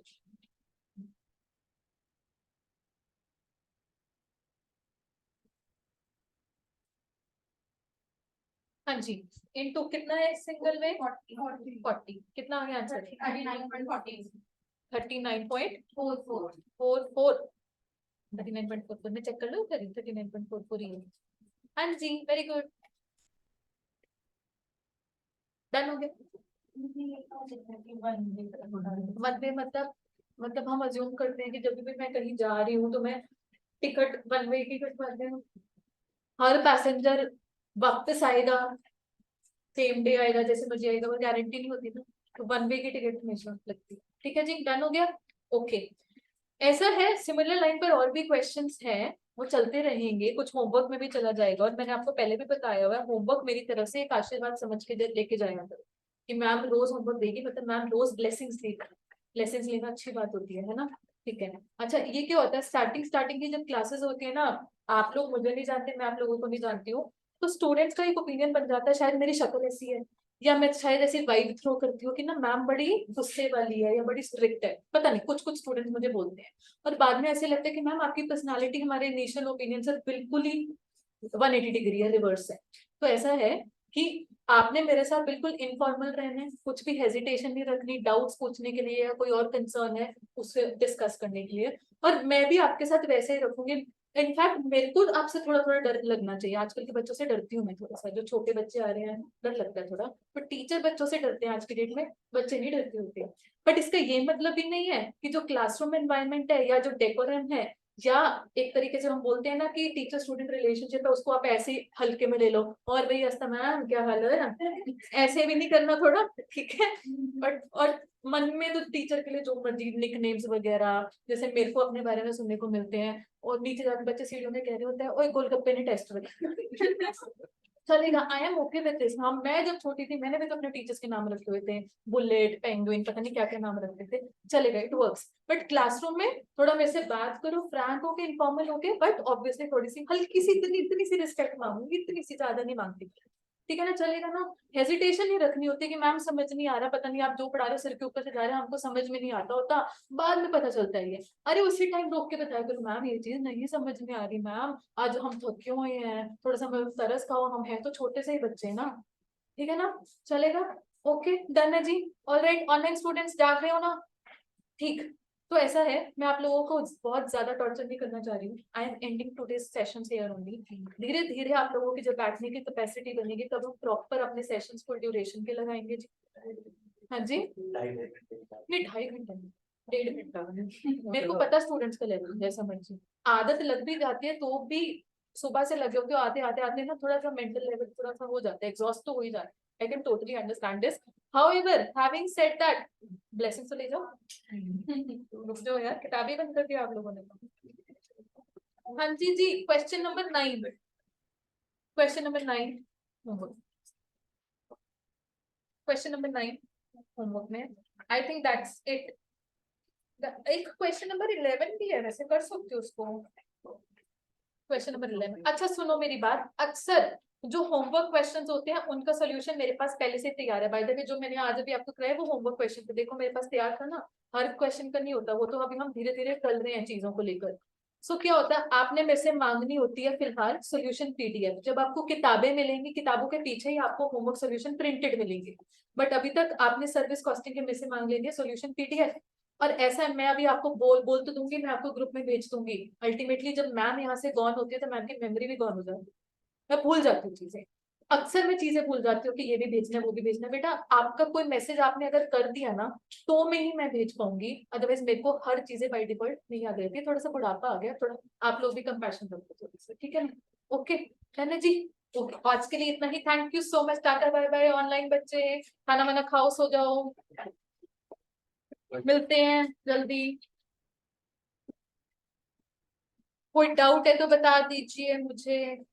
हाँ जी, इनटू कितना है सिंगल वे 40, कितना आ गया आंसर 39.44, 39.44 में चेक कर लो, 39.44 ही है। हाँ जी, वेरी गुड, डन हो गया। मतलब हम अज्यूम करते हैं कि जब भी मैं कहीं जा रही हूँ तो मैं टिकट वन वे की टिकट करते हैं, हर पैसेंजर वक्त से आएगा, सेम डे आएगा जैसे मुझे आएगा, वो गारंटी नहीं होती ना, तो वन वे की टिकट हमेशा लगती है। ठीक है जी, डन हो गया, ओके। ऐसा है सिमिलर लाइन पर और भी क्वेश्चंस हैं, वो चलते रहेंगे, कुछ होमवर्क में भी चला जाएगा, और मैंने आपको पहले भी बताया हुआ है होमवर्क मेरी तरफ से एक आशीर्वाद समझ के लेके जाया करो, कि मैम रोज होमवर्क देगी, मतलब मैम रोज ब्लेसिंग्स लेगा, ब्लेसिंग्स लेना अच्छी बात होती है ना। ठीक है, अच्छा ये क्या होता है, स्टार्टिंग की जब क्लासेस होती है ना, आप लोग मुझे नहीं जानते, मैं आप लोगों को नहीं जानती हूँ, तो स्टूडेंट्स का एक ओपिनियन बन जाता है शायद मेरी शक्ल ऐसी है, या मैं शायद ऐसी वाइब थ्रो करती हूँ कि ना मैम बड़ी गुस्से वाली है या बड़ी स्ट्रिक्ट है, पता नहीं कुछ कुछ स्टूडेंट्स मुझे बोलते हैं, और बाद में ऐसे लगता है कि मैम आपकी पर्सनालिटी हमारे इनिशियल ओपिनियन से बिल्कुल ही 180 डिग्री है, रिवर्स है। तो ऐसा है कि आपने मेरे साथ बिल्कुल इनफॉर्मल रहना है, कुछ भी हेजिटेशन नहीं रखनी, डाउट्स पूछने के लिए या कोई और कंसर्न है उससे डिस्कस करने के लिए, और मैं भी आपके साथ वैसे ही रखूंगी। इनफैक्ट मेरे को आपसे थोड़ा थोड़ा डर लगना चाहिए, आजकल के बच्चों से डरती हूँ मैं थोड़ा सा, जो छोटे बच्चे आ रहे हैं डर लगता है थोड़ा, पर टीचर बच्चों से डरते हैं आज की डेट में, बच्चे नहीं डरते होते। बट इसका ये मतलब भी नहीं है कि जो क्लासरूम एनवायरनमेंट है या जो डेकोरम है, या एक तरीके से हम बोलते हैं ना कि टीचर स्टूडेंट रिलेशनशिप है, उसको आप ऐसे ही हल्के में ले लो, और भाई अस्ता मैम क्या हाल है, ऐसे भी नहीं करना थोड़ा, ठीक है। बट और मन में तो टीचर के लिए जो मर्जी निक नेम्स वगैरह, जैसे मेरे को अपने बारे में सुनने को मिलते हैं, और नीचे जाके बच्चे सीढ़ियों में कह रहे होते हैं ओए गोलगप्पे ने टेस्ट वगैरह चलेगा, I am okay with this. हम, मैं जब छोटी थी मैंने भी तो अपने टीचर्स के नाम रखे हुए थे, बुलेट, पेंगुइन, पता नहीं क्या क्या नाम रखते थे, चलेगा, इट वर्क्स। बट क्लासरूम में थोड़ा मेरे से बात करो, फ्रैंक होके, इनफॉर्मल होके, बट ऑब्वियसली थोड़ी सी हल्की सी, इतनी इतनी सी रिस्पेक्ट मांगूंगी, इतनी सी, ज्यादा नहीं मांगती। ठीक है ना, चलेगा ना। हेजिटेशन नहीं रखनी होती कि मैम समझ नहीं आ रहा, पता नहीं आप जो पढ़ा रहे हो सिर के ऊपर से जा रहे हैं, हमको समझ में नहीं आता होता, बाद में पता चलता है ये। अरे उसी टाइम रोक के बताया करो, मैम ये चीज नहीं समझ में आ रही मैम, आज हम थके हुए हैं, थोड़ा सा तरस खाओ, हम हैं तो छोटे से ही बच्चे हैं ना। ठीक है ना, चलेगा, ओके डन है जी। ऑलराइट, ऑनलाइन स्टूडेंट्स जाग रहे हो ना? ठीक। तो ऐसा है, मैं आप लोगों को बहुत ज्यादा टॉर्चर नहीं करना चाह रही हूँ। I am ending today's session here only. धीरे धीरे आप लोगों की जब बैठने की कैपेसिटी बनेगी तब हम प्रॉपर अपने सेशंस फुल ड्यूरेशन के लगाएंगे जी। हाँ जी, नहीं 2.5 घंटे में, 1.5 घंटा। मेरे को पता स्टूडेंट्स का लेवल जैसा मर्जी, आदत लग भी जाती है तो भी सुबह से लगे होते हो, आते आते आते ना थोड़ा सा मेंटल लेवल थोड़ा सा हो जाता है, एग्जॉस्ट तो हो ही जाता है। I can totally understand this. However, having said that, blessing तो ले जाओ। रुक जाओ यार, किताबें बंद कर दिया आप लोगों ने तो। हाँ जी जी, question number 9, question number 9 homework, question number 9 homework में, आई थिंक दैट्स इट। एक क्वेश्चन नंबर 11 भी है, वैसे कर सकते हो उसको। क्वेश्चन नंबर 11, अच्छा सुनो मेरी बात, अक्सर जो होमवर्क क्वेश्चंस होते हैं उनका सोल्यूशन मेरे पास पहले से तैयार है। बाय द वे जो मैंने आज अभी आपको कराया वो होमवर्क क्वेश्चन थे, देखो मेरे पास तैयार था ना। हर क्वेश्चन का नहीं होता, वो तो अभी हम धीरे धीरे चल रहे हैं चीजों को लेकर। सो क्या होता है, आपने मेरे से मांगनी होती है फिलहाल सोल्यूशन पीडीएफ। जब आपको किताबें मिलेंगी, किताबों के पीछे ही आपको होमवर्क सोल्यूशन प्रिंटेड मिलेंगे। बट अभी तक आपने सर्विस कॉस्टिंग के मेरे से मांग लेंगे सोल्यूशन पीडीएफ। और ऐसा है, मैं अभी आपको बोल तो दूंगी, मैं आपको ग्रुप में भेज दूंगी। अल्टीमेटली जब मैम यहाँ से गॉन होती है तो मैम की मेमोरी भी गॉन हो जाती है, मैं भूल जाती हूँ चीजें। अक्सर मैं चीजें भूल जाती हूँ कि ये भी भेजना है वो भी भेजना है। बेटा आपका कोई मैसेज आपने अगर कर दिया ना तो मैं ही मैं भेज पाऊंगी, अदरवाइज मेरे को हर चीजें बाय डिफॉल्ट नहीं याद रहती है। थोड़ा सा बुढ़ापा आ गया, थोड़ा आप लोग भी कंपैशन रखो थोड़ी सी, ठीक है ना? ओके, है ना जी। ओके, आज के लिए इतना ही। Thank you so much, tata bye bye online बच्चे, खाना वाना खाओ, सो जाओ, मिलते हैं जल्दी। कोई डाउट है तो बता दीजिए मुझे।